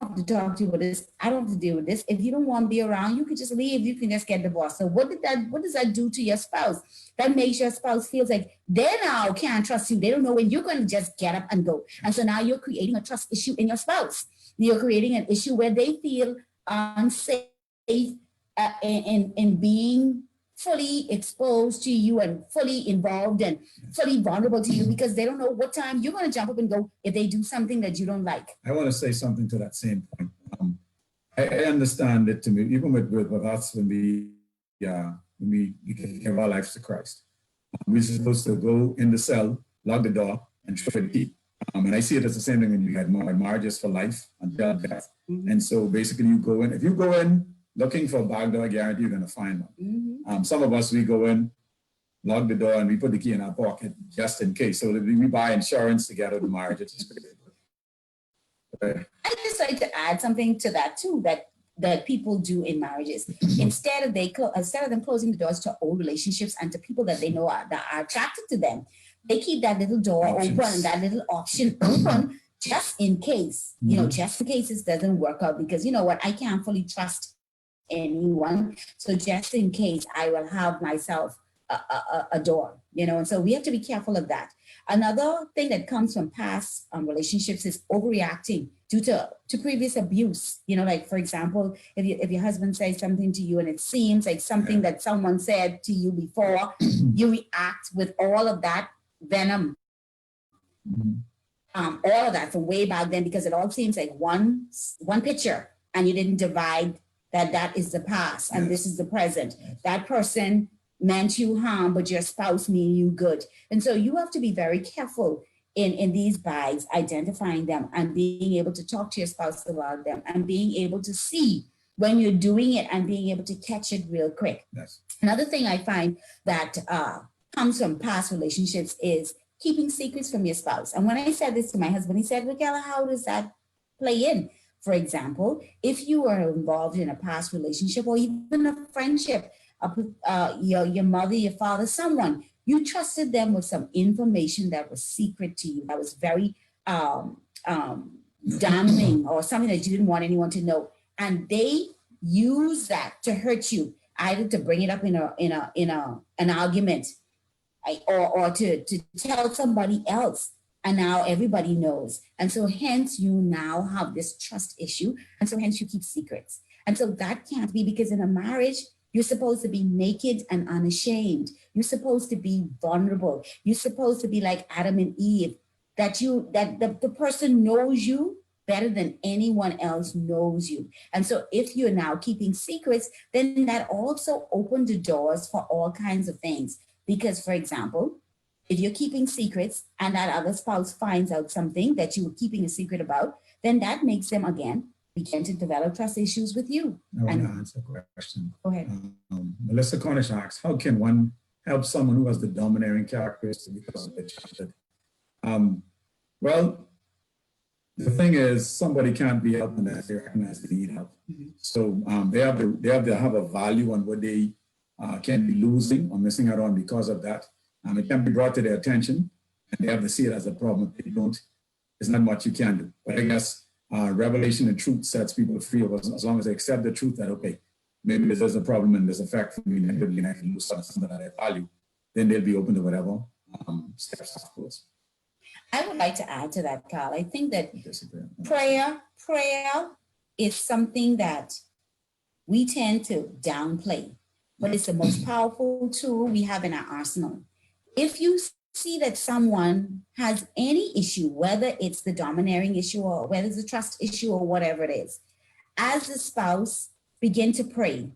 have to talk to you about this. I don't have to deal with this. If you don't want to be around, you can just leave. You can just get divorced. So what does that do to your spouse? That makes your spouse feels like they now can't trust you. They don't know when you're going to just get up and go. And so now you're creating a trust issue in your spouse. You're creating an issue where they feel unsafe in being fully exposed to you and fully involved and fully vulnerable to you, because they don't know what time you're going to jump up and go if they do something that you don't like. I want to say something to that same point. I understand it to me, even with us when we give our lives to Christ. We're supposed to go in the cell, lock the door, and try to keep. And I see it as the same thing when you had marriages for life until death. Mm-hmm. And so basically you go in, if you go in looking for a back door, I guarantee you're going to find one. Mm-hmm. Some of us, we go in, lock the door, and we put the key in our pocket just in case. So we buy insurance to get out of the marriage. It's just I'd just like to add something to that too, that people do in marriages. Instead of them closing the doors to old relationships and to people that they know that are attracted to them, they keep that little door open and that little option open just in case, just in case it doesn't work out, because you know what, I can't fully trust anyone. So just in case, I will have myself a door, and so we have to be careful of that. Another thing that comes from past relationships is overreacting due to previous abuse. Like for example, if your husband says something to you and it seems like something that someone said to you before, you react with all of that venom, Mhm. all of that from way back then, because it all seems like one picture, and you didn't divide that is the past and this is the present. That person meant you harm, but your spouse mean you good. And so you have to be very careful in these bags, identifying them and being able to talk to your spouse about them and being able to see when you're doing it and being able to catch it real quick. Yes. Another thing I find that comes from past relationships is keeping secrets from your spouse. And when I said this to my husband, he said, Raquel, how does that play in? For example, if you are involved in a past relationship or even a friendship, your mother, your father, someone, you trusted them with some information that was secret to you, that was very damning or something that you didn't want anyone to know. And they use that to hurt you, either to bring it up in an argument or to tell somebody else. And now everybody knows. And so hence you now have this trust issue. And so hence you keep secrets. And so that can't be, because in a marriage, you're supposed to be naked and unashamed. You're supposed to be vulnerable. You're supposed to be like Adam and Eve, that the person knows you better than anyone else knows you. And so if you're now keeping secrets, then that also opens the doors for all kinds of things. Because, for example, if you're keeping secrets and that other spouse finds out something that you were keeping a secret about, then that makes them, again, begin to develop trust issues with you. I want to answer a question. Go ahead. Melissa Cornish asks, how can one help someone who has the domineering characteristic because of it? Well, the thing is, somebody can't be helped unless they recognize they need help. Mm-hmm. So they have to have a value on what they can be losing or missing out on because of that. It can be brought to their attention, and they have to see it as a problem. If they don't, there's not much you can do. But I guess revelation and truth sets people free as long as they accept the truth that, okay, maybe this is a problem and this affects me negatively and I can lose something that I value, then they'll be open to whatever steps afterwards. I would like to add to that, Carl. I think that prayer is something that we tend to downplay, but it's the most powerful tool we have in our arsenal. If you see that someone has any issue, whether it's the domineering issue or whether it's a trust issue or whatever it is, as the spouse, begin to pray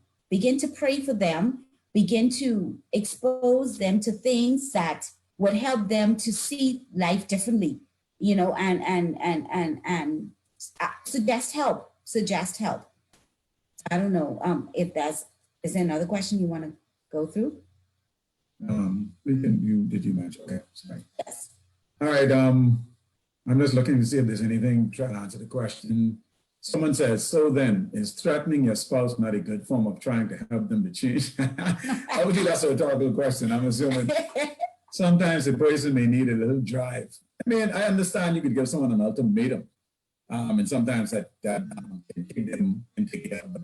for them, begin to expose them to things that would help them to see life differently, and suggest help. I don't know if is there another question you want to go through? Did you mention? Okay, sorry. Yes. All right. I'm just looking to see if there's anything, trying to answer the question. Someone says, so then, is threatening your spouse not a good form of trying to help them to change? Obviously, that's a rhetorical question. I'm assuming sometimes a person may need a little drive. I mean, I understand you could give someone an ultimatum, and sometimes that can take them and take it out.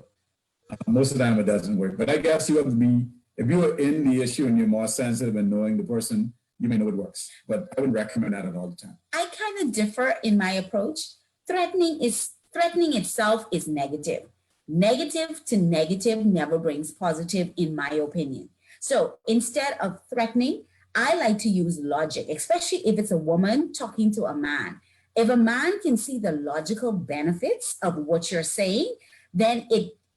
Most of the time it doesn't work. But I guess you have to be, if you're in the issue and you're more sensitive and knowing the person, you may know it works. But I would recommend that at all the time. I kind of differ in my approach. Threatening itself is negative. Negative to negative never brings positive, in my opinion. So instead of threatening, I like to use logic, especially if it's a woman talking to a man. If a man can see the logical benefits of what you're saying, then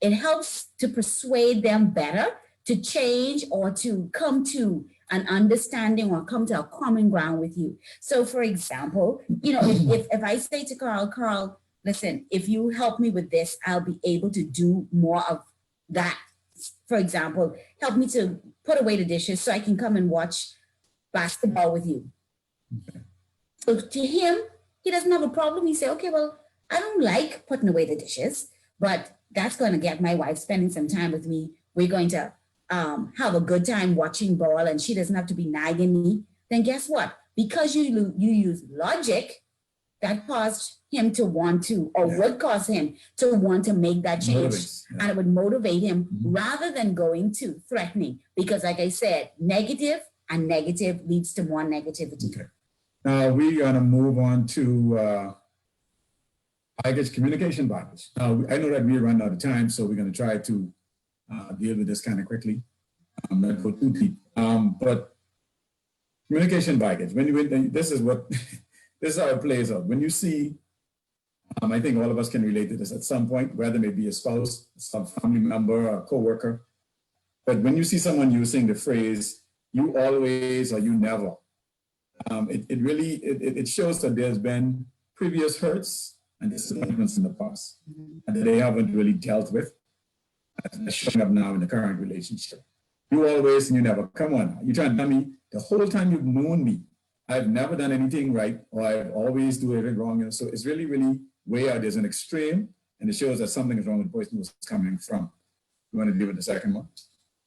it helps to persuade them better to change or to come to an understanding or come to a common ground with you. So for example, if I say to Carl, listen, if you help me with this, I'll be able to do more of that. For example, help me to put away the dishes so I can come and watch basketball with you. Okay. So to him, he doesn't have a problem. He say, okay, well, I don't like putting away the dishes, but that's going to get my wife spending some time with me. We're going to have a good time watching ball and she doesn't have to be nagging me. Then guess what? Because you use logic, that caused him to want to, or would cause him to want to make that change. And it would motivate him rather than going to threatening. Because like I said, negative and negative leads to more negativity. Okay. Now we're going to move on to I guess communication bottles. Now I know that we run out of time, so we're going to try to deal with this kind of quickly. Not go too deep. But Communication baggage. This is what, this is how it plays out. When you see, I think all of us can relate to this at some point, whether it may be a spouse, some family member, or a coworker. But when you see someone using the phrase, you always or you never, it shows that there's been previous hurts and disappointments in the past, and that they haven't really dealt with. That's showing up now in the current relationship. You always and you never. Come on, you're trying to tell me the whole time you've known me, I've never done anything right, or I've always do everything wrong. You know? So it's really, really way out. There's an extreme, and it shows that something is wrong with the person who's coming from. You want to deal with the second one?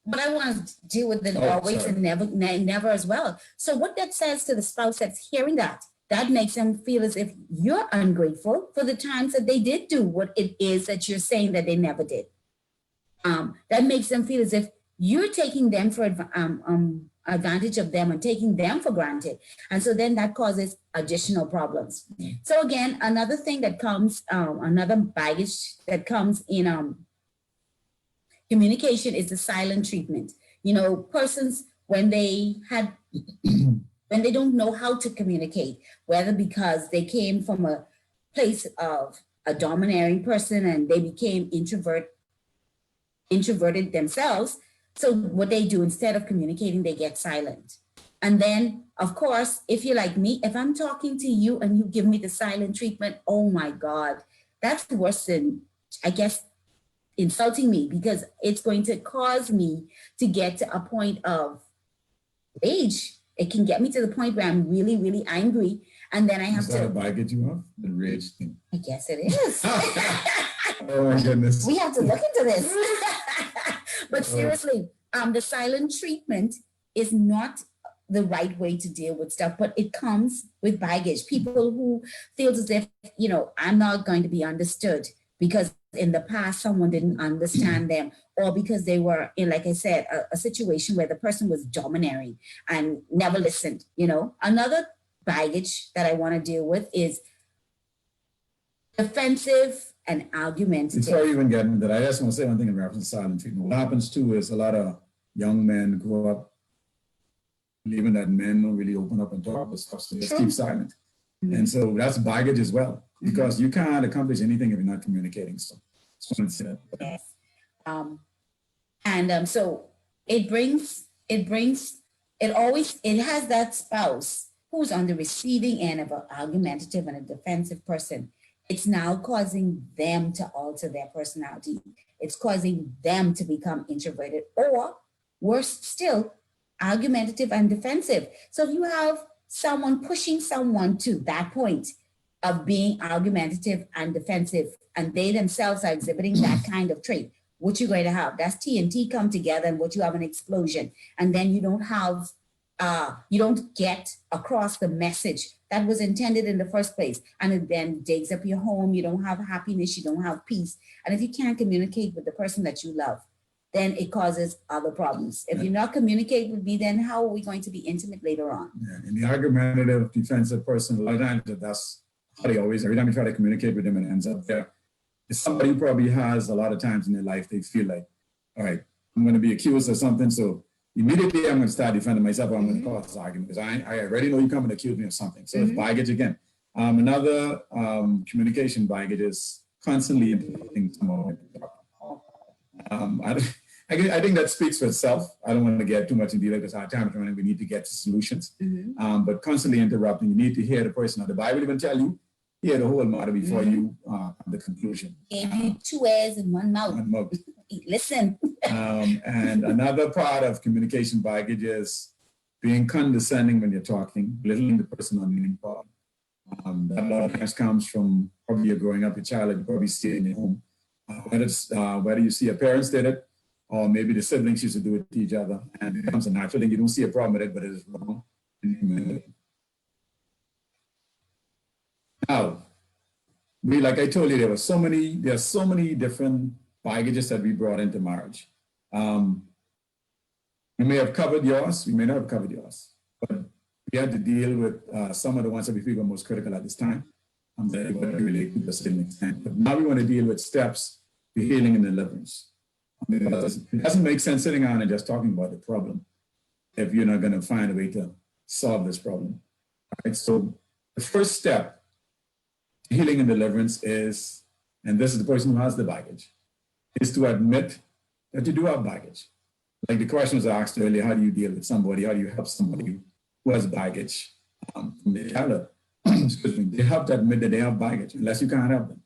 But I want to deal with the always and never as well. So what that says to the spouse that's hearing that makes them feel as if you're ungrateful for the times that they did do what it is that you're saying that they never did. That makes them feel as if you're taking them for advantage of them and taking them for granted. And so then that causes additional problems. So again, another thing that comes, another baggage that comes in communication is the silent treatment. You know, persons, when they don't know how to communicate, whether because they came from a place of a domineering person and they became introverted themselves. So what they do, instead of communicating, they get silent. And then, of course, if you're like me, if I'm talking to you and you give me the silent treatment, oh my God, that's worse than, I guess, insulting me, because it's going to cause me to get to a point of rage. It can get me to the point where I'm really, really angry. And then I have to. Is that a baggage you have? The rage thing? I guess it is. Oh my goodness. We have to look into this. But seriously, the silent treatment is not the right way to deal with stuff, but it comes with baggage. People who feel as if, you know, I'm not going to be understood because in the past someone didn't understand them, or because they were in, like I said, a situation where the person was domineering and never listened. You know, another baggage that I want to deal with is defensive and argumentative. Before you even get into that, I just want to say one thing in reference to silent treatment. What happens too is a lot of young men grow up believing that men don't really open up and talk about stuff, so just keep silent. Mm-hmm. And so that's baggage as well, because you can't accomplish anything if you're not communicating. So just want to say that. Yes. So it has that spouse who's on the receiving end of an argumentative and a defensive person. It's now causing them to alter their personality. It's causing them to become introverted, or worse still, argumentative and defensive. So if you have someone pushing someone to that point of being argumentative and defensive, and they themselves are exhibiting that kind of trait, what you're going to have, that's TNT come together, and what you have an explosion. And then you don't have, you don't get across the message that was intended in the first place. And it then digs up your home. You don't have happiness, you don't have peace. And if you can't communicate with the person that you love, then it causes other problems. If you're not communicating with me, then how are we going to be intimate later on? Yeah, and the argumentative, defensive person, a lot of times that's how they always, every time you try to communicate with them, and it ends up there. If somebody probably has a lot of times in their life, they feel like, all right, I'm going to be accused of something, so immediately I'm going to start defending myself, or I'm going to cause this argument, because I already know you're coming to accuse me of something. So it's baggage again. Another communication baggage is constantly interrupting someone. I think that speaks for itself. I don't want to get too much into it because our time is running. We need to get to solutions. But constantly interrupting, you need to hear the person. Now, the Bible even tell you, hear the whole matter before you the conclusion. Gave you 2 ears and 1 mouth. Listen. And another part of communication baggage is being condescending when you're talking, belittling the person on meaning part. That a lot of times comes from probably you're growing up, your child, you probably see it in your home. Whether you see your parents did it, or maybe the siblings used to do it to each other, and it becomes a natural thing. You don't see a problem with it, but it is wrong. Now, like I told you, there are so many different baggages that we brought into marriage. We may have covered yours, we may not have covered yours, but we had to deal with some of the ones that we feel are most critical at this time. That relate to the same extent. But now we want to deal with steps to healing and deliverance. It doesn't make sense sitting on and just talking about the problem if you're not going to find a way to solve this problem. All right, so the first step to healing and deliverance is, and this is the person who has the baggage, is to admit that you do have baggage. Like the question was asked earlier, how do you deal with somebody? How do you help somebody who has baggage from the childhood? Excuse me. They have to admit that they have baggage, unless you can't help them.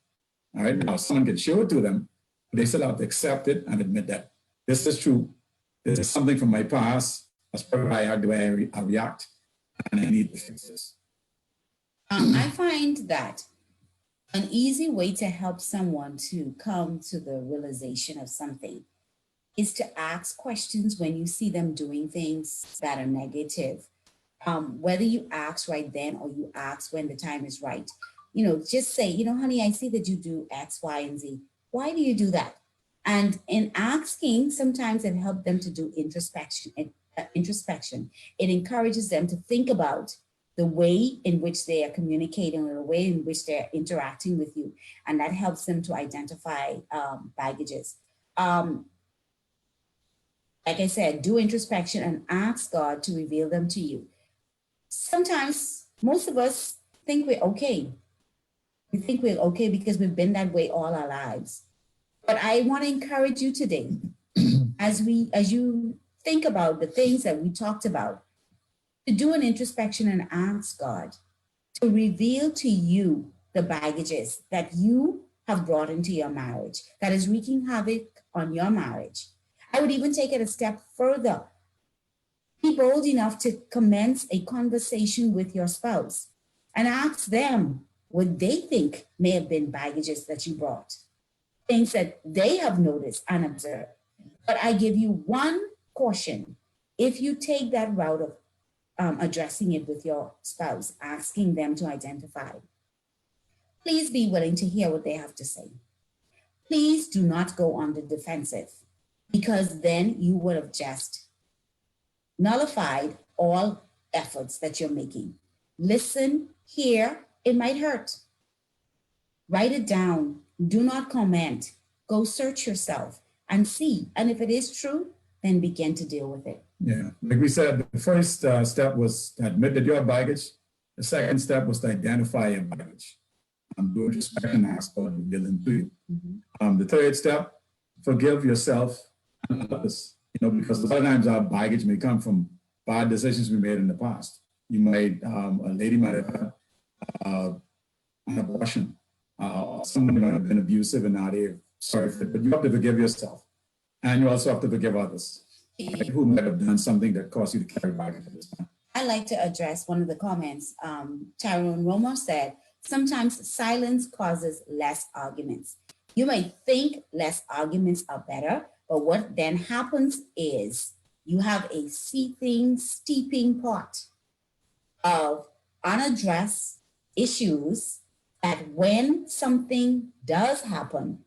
All right. Now, someone can show it to them, but they still have to accept it and admit that this is true. This is something from my past. That's probably how do I react, and I need to fix this. I find that an easy way to help someone to come to the realization of something is to ask questions when you see them doing things that are negative. Whether you ask right then or you ask when the time is right, just say, honey, I see that you do X, Y, and Z. Why do you do that? And in asking, sometimes it helps them to do introspection. It encourages them to think about the way in which they are communicating or the way in which they're interacting with you. And that helps them to identify baggages. Like I said, do introspection and ask God to reveal them to you. Sometimes most of us think we're okay. We think we're okay because we've been that way all our lives. But I want to encourage you today, as you think about the things that we talked about, to do an introspection and ask God to reveal to you the baggages that you have brought into your marriage that is wreaking havoc on your marriage. I would even take it a step further. Be bold enough to commence a conversation with your spouse and ask them what they think may have been baggages that you brought, things that they have noticed and observed. But I give you one caution. If you take that route of addressing it with your spouse, asking them to identify, please be willing to hear what they have to say. Please do not go on the defensive, because then you would have just nullified all efforts that you're making. Listen, hear, it might hurt. Write it down. Do not comment. Go search yourself and see. And if it is true, then begin to deal with it. Yeah, like we said, the first step was to admit that you have baggage. The second step was to identify your baggage. Do introspection and ask God to reveal them to you. The third step, forgive yourself and others. Because a lot of times our baggage may come from bad decisions we made in the past. You might, a lady might have had an abortion. Someone might have been abusive and not here. Sorry for it, but you have to forgive yourself. And you also have to forgive others, right, who might have done something that caused you to carry baggage at this time. I'd like to address one of the comments. Tyrone Romo said, sometimes silence causes less arguments. You might think less arguments are better, but what then happens is you have a seething, steeping pot of unaddressed issues that when something does happen,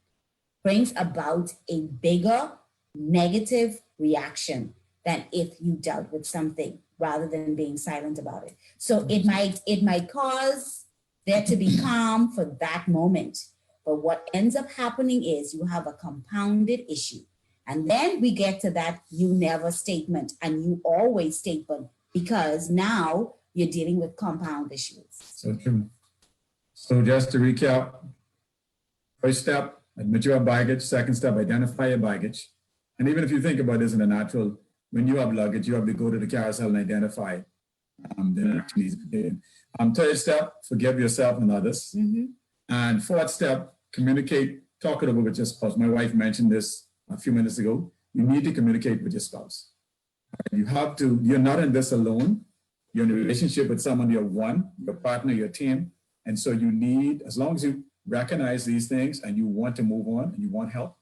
brings about a bigger negative reaction than if you dealt with something rather than being silent about it. So it might cause there to be calm for that moment. But what ends up happening is you have a compounded issue. And then we get to that you never statement and you always statement, because now you're dealing with compound issues. So true. So just to recap, first step, admit your baggage. Second step, identify your baggage. And even if you think about this in a natural, when you have luggage, you have to go to the carousel and identify the needs to be taken. Third step, forgive yourself and others. And fourth step, communicate, talk it over with your spouse. My wife mentioned this a few minutes ago. You need to communicate with your spouse. You have to, you're not in this alone. You're in a relationship with someone, you're one, your partner, your team. And so you need, as long as you recognize these things and you want to move on and you want help,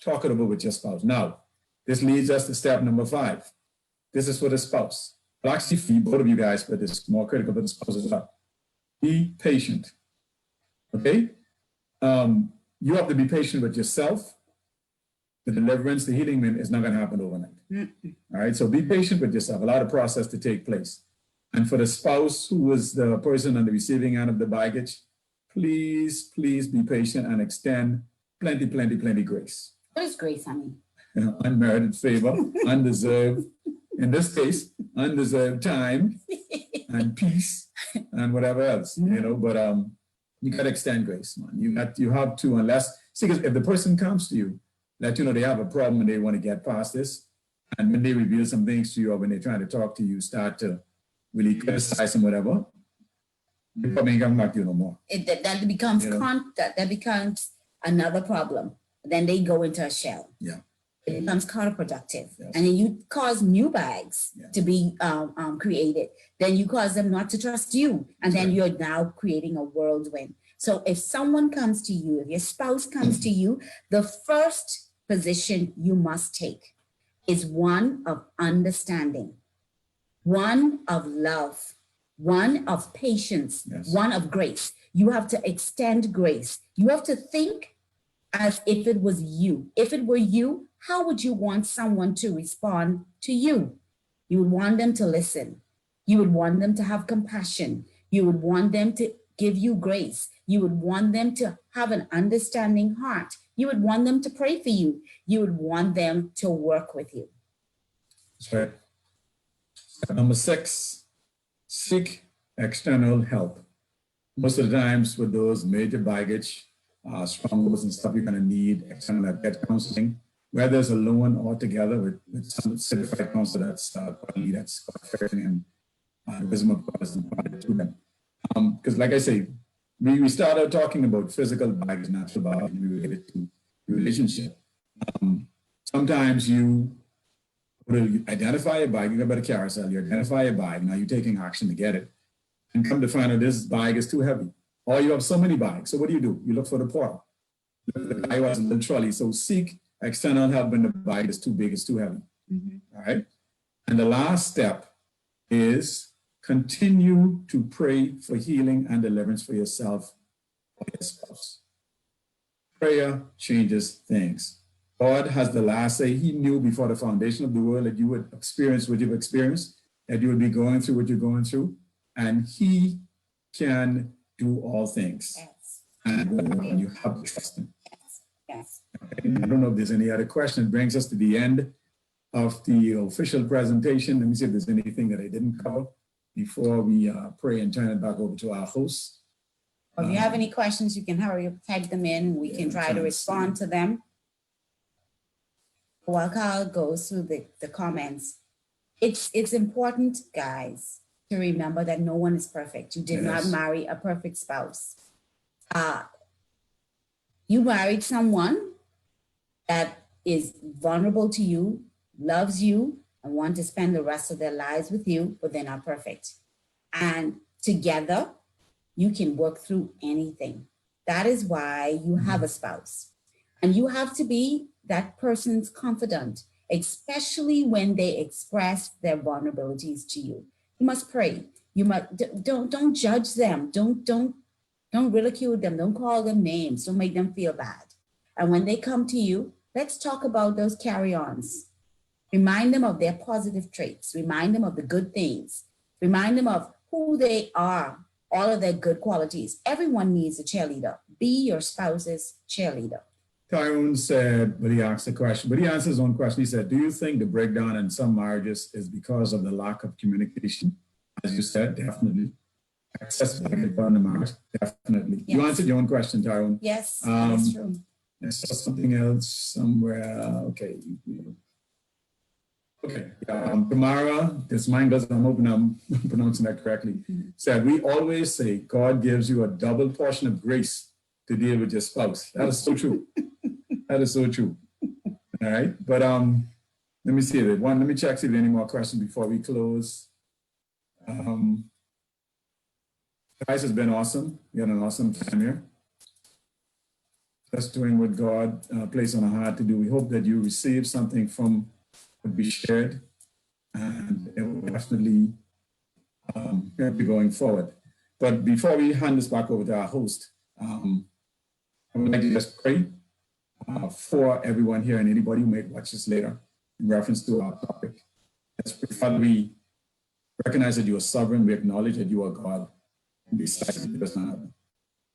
talk it over with your spouse. Now, this leads us to step number 5. This is for the spouse. Well, actually, for both of you guys, but it's more critical for the spouse as well. Be patient. Okay? You have to be patient with yourself. The deliverance, the healing is not going to happen overnight. All right? So be patient with yourself. A lot of process to take place. And for the spouse who is the person on the receiving end of the baggage, please, please be patient and extend plenty grace. What is grace, honey? Unmerited favor, undeserved, in this case, undeserved time, and peace and whatever else, you know, but you got to extend grace, man. You have to, unless, see, because if the person comes to you, let you know they have a problem and they want to get past this, and when they reveal some things to you or when they're trying to talk to you, start to really criticize and whatever, they probably ain't coming back to you no more. That becomes You know? that becomes another problem. Then they go into a shell. Yeah. It becomes counterproductive. Yes. And then you cause new bags Yeah. to be created. Then you cause them not to trust you. And then Right. you're now creating a whirlwind. So if someone comes to you, if your spouse comes to you, the first position you must take is one of understanding, one of love, one of patience, Yes. one of grace. You have to extend grace. You have to think as if it was you. If it were you, how would you want someone to respond to you? You would want them to listen. You would want them to have compassion. You would want them to give you grace. You would want them to have an understanding heart. You would want them to pray for you. You would want them to work with you. That's right. Number 6, seek external help. Most of the times with those major baggage, strongholds and stuff, you're going to need external help, get counseling, whether it's alone or together with some certified counselor that's probably that's God-fearing and the wisdom of God is imparted to them. Because like I say, we started talking about physical baggage, natural baggage, and we related to relationship. Sometimes you identify a bag, you go by the carousel, you identify a bag, now you're taking action to get it. And come to find out this bag is too heavy. Or you have so many bags. So what do? You look for the porter. The guy was in the trolley. So seek external help when the bag is too big, it's too heavy. All right. And the last step is continue to pray for healing and deliverance for yourself or your spouse. Prayer changes things. God has the last say. He knew before the foundation of the world that you would experience what you've experienced, that you would be going through what you're going through, and He can do all things. Yes. And you have to trust Him. Yes. Okay. I don't know if there's any other question. It brings us to the end of the official presentation. Let me see if there's anything that I didn't cover before we pray and turn it back over to our host. If you have any questions, you can hurry up, type them in. We can try to respond to them. While Carl goes through the comments, it's important, guys, to remember that no one is perfect. You did not marry a perfect spouse. You married someone that is vulnerable to you, loves you, and want to spend the rest of their lives with you, but they're not perfect. And together, you can work through anything. That is why you have a spouse. And you have to be that person's confidant, especially when they express their vulnerabilities to you. You must pray. You must don't judge them. Don't ridicule them. Don't call them names. Don't make them feel bad. And when they come to you, let's talk about those carry-ons. Remind them of their positive traits. Remind them of the good things. Remind them of who they are, all of their good qualities. Everyone needs a cheerleader. Be your spouse's cheerleader. Tyrone said, but he asked a question, but he answered his own question. He said, do you think the breakdown in some marriages is because of the lack of communication? As you said, definitely. Access to the marriage, definitely. Yes. You answered your own question, Tyrone. Yes, that's true. I saw something else somewhere. Okay. Okay. Tamara, this mine doesn't, I'm hoping I'm pronouncing that correctly, said, we always say God gives you a double portion of grace to deal with your spouse. That is so true. That is so true. All right. But let me see it. Let me check see if there are any more questions before we close. Guys, it's been awesome. We had an awesome time here. Just doing what God placed on our heart to do. We hope that you receive something from what we shared, and it will definitely help you going forward. But before we hand this back over to our host, I would like to just pray for everyone here and anybody who may watch this later in reference to our topic. Let's pray. Father, we recognize that you are sovereign. We acknowledge that you are God. And besides you, there's none other.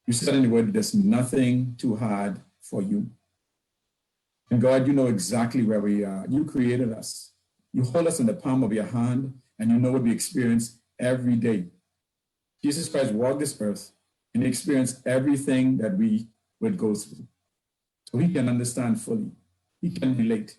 You said in the word, there's nothing too hard for you. And God, you know exactly where we are. You created us. You hold us in the palm of your hand, and you know what we experience every day. Jesus Christ walked this earth and experienced everything that we would go through. So he can understand fully. He can relate.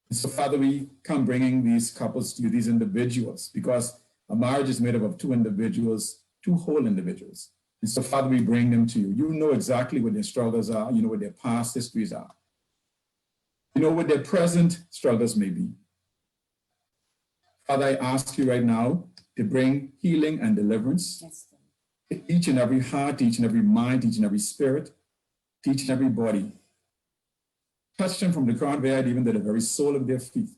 And so, Father, we come bringing these couples to you, these individuals, because a marriage is made up of two individuals, two whole individuals. And so, Father, we bring them to you. You know exactly what their struggles are. You know what their past histories are. You know what their present struggles may be. Father, I ask you right now to bring healing and deliverance to each and every heart, each and every mind, each and every spirit, to each and every body. Touch them from the crown of their head even to the very sole of their feet.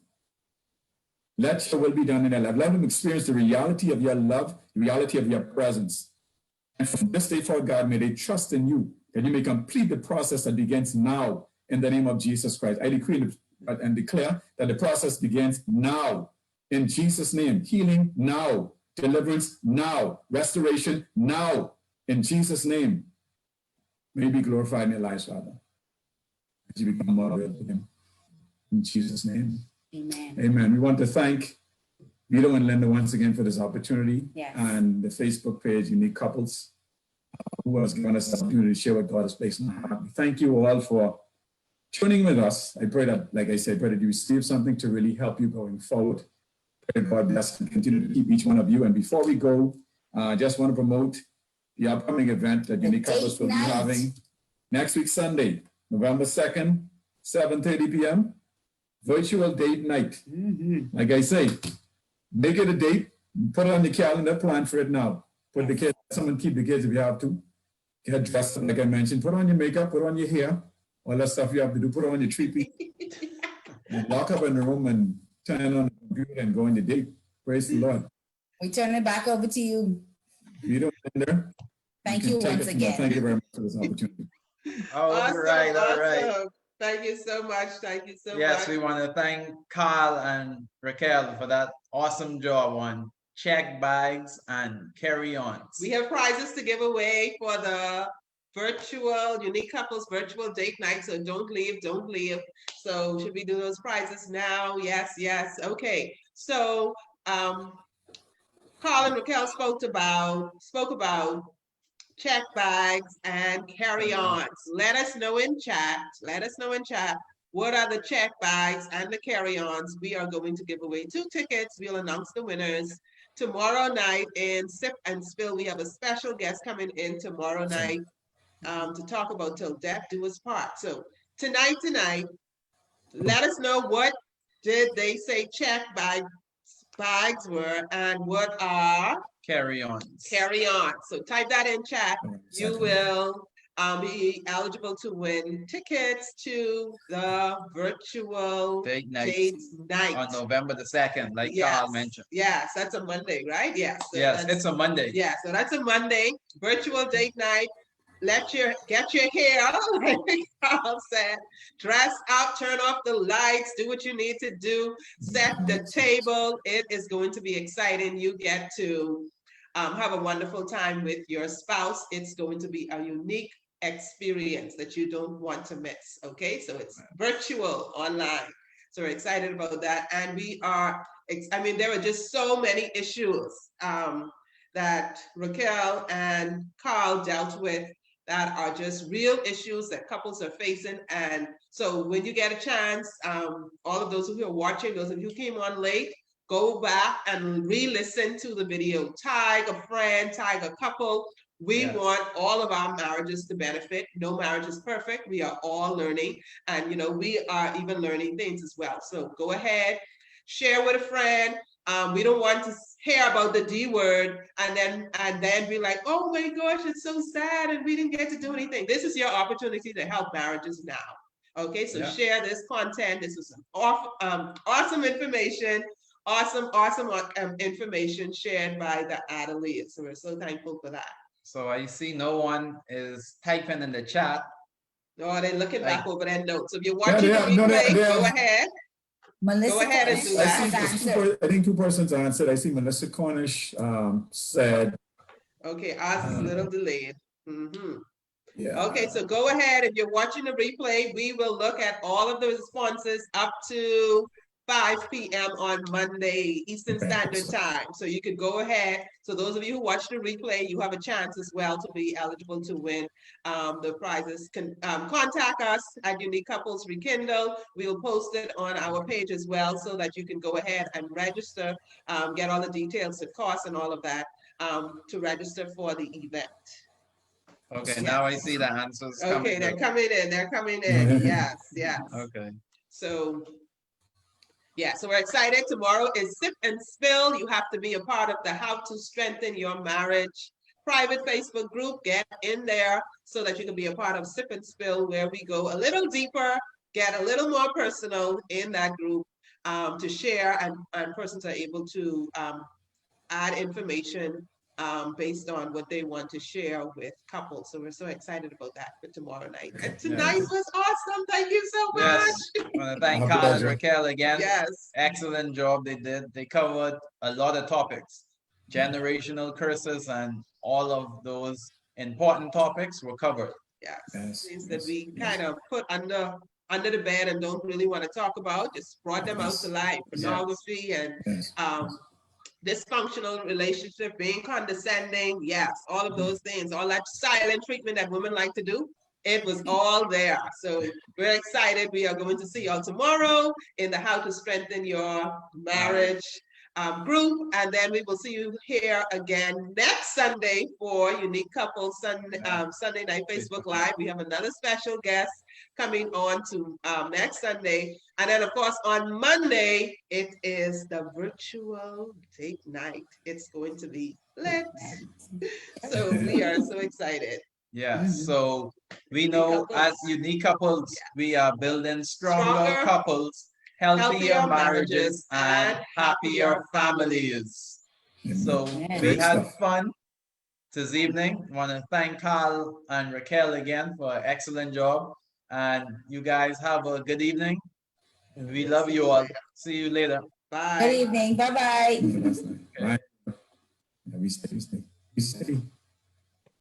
Let your will be done in their life. Let them experience the reality of your love, the reality of your presence. And from this day forward, God, may they trust in you, that you may complete the process that begins now in the name of Jesus Christ. I decree and declare that the process begins now in Jesus' name. Healing now, deliverance now, restoration now in Jesus' name. May you be glorified in their lives, Father, as you become more real to them. In Jesus' name. Amen. Amen. We want to thank Vito and Linda once again for this opportunity, and the Facebook page, Unique Couples, who has given us the opportunity to share what God has placed in our heart. We thank you all for tuning with us. I pray that, like I said, pray that you receive something to really help you going forward. Pray that God bless and continue to keep each one of you. And before we go, I just want to promote the upcoming event that Unique Couples will be having next week, Sunday, November 2nd, 7:30 p.m. Virtual date night. Like I say, make it a date, put it on the calendar, plan for it now. Put the kids, someone keep the kids if you have to. Get dressed up, like I mentioned. Put on your makeup, put on your hair, all that stuff you have to do. Put on your tree and lock up in the room and turn on the computer and go on your date. Praise the Lord. We turn it back over to you. You don't there. Thank you once again. Thank you very much for this opportunity. All right. Thank you so much. Thank you so much. Yes, we want to thank Carl and Raquel for that awesome job on check bags and carry-ons. We have prizes to give away for the virtual Unique Couples virtual date night. So don't leave. So should we do those prizes now? Yes. Okay. So Carl and Raquel spoke about check bags and carry-ons. Let us know in chat. What are the check bags and the carry-ons? We are going to give away 2 tickets. We'll announce the winners tomorrow night in Sip and Spill. We have a special guest coming in tomorrow night to talk about Till Death Do Us Part. So tonight, let us know what did they say check bags were and what are carry-ons. So type that in chat. You will be eligible to win tickets to the virtual date night on November the 2nd, like Carl mentioned. Yes, that's a Monday, right? Yes. So yes, it's a Monday. Yeah, so that's a Monday, virtual date night. Get your hair, like Carl said, dress up, turn off the lights, do what you need to do, set the table. It is going to be exciting. You get to have a wonderful time with your spouse. It's going to be a unique experience that you don't want to miss. Okay, so it's virtual online. So we're excited about that. And there are just so many issues that Raquel and Carl dealt with that are just real issues that couples are facing. And so when you get a chance, all of those who are watching, those of you who came on late, go back and re-listen to the video. Tag a friend, tag a couple. We want all of our marriages to benefit. No marriage is perfect. We are all learning. And, we are even learning things as well. So go ahead, share with a friend. We don't want to hear about the D word and then be like, oh my gosh, it's so sad and we didn't get to do anything. This is your opportunity to help marriages now. Okay, so share this content. This is some awesome information. Awesome information shared by the Adelie. So we're so thankful for that. So I see no one is typing in the chat. No, they're looking back over their notes. So if you're watching the replay, go ahead. Melissa, go ahead and do that. I think 2 persons answered. I see Melissa Cornish said. Okay, ours is a little delayed. Yeah. Okay, so go ahead. If you're watching the replay, we will look at all of the responses up to 5 p.m. on Monday, Eastern Okay, Standard excellent. Time. So you could go ahead. So those of you who watch the replay, you have a chance as well to be eligible to win the prizes. Contact us at Unique Couples Rekindle. We'll post it on our page as well so that you can go ahead and register, get all the details, the cost and all of that to register for the event. Okay, Yes. now I see the answers coming Okay, they're through. coming in. They're coming in. Yes, yes. Okay. So, yeah, so we're excited. Tomorrow is Sip and Spill. You have to be a part of the How to Strengthen Your Marriage private Facebook group. Get in there so that you can be a part of Sip and Spill, where we go a little deeper, get a little more personal in that group to share, and persons are able to add information based on what they want to share with couples. So we're so excited about that for tomorrow night. And tonight was awesome. Thank you so much. Yes, I want to thank Our Carl and pleasure. Raquel again. Yes. Excellent job they did. They covered a lot of topics, generational curses, and all of those important topics were covered. Yes. Yes, Things that yes, we yes. kind of put under the bed and don't really want to talk about, just brought them out to light. Pornography and Yes. dysfunctional relationship, being condescending, yes, all of those things, all that silent treatment that women like to do, it was all there. So we're excited. We are going to see y'all tomorrow in the How to Strengthen Your Marriage group, and then we will see you here again next Sunday for Unique Couples Sunday Night Facebook Live. We have another special guest coming on to next Sunday. And then, of course, on Monday, it is the virtual date night. It's going to be lit. So we are so excited. Yeah, so we know as unique couples, we are building stronger couples, healthier marriages, and happier families. So we Great had stuff. fun this evening. I want to thank Carl and Raquel again for an excellent job. And you guys have a good evening. We love you all. See you later. Bye. Good evening. Bye-bye. Bye. Yeah, we stay. We stay.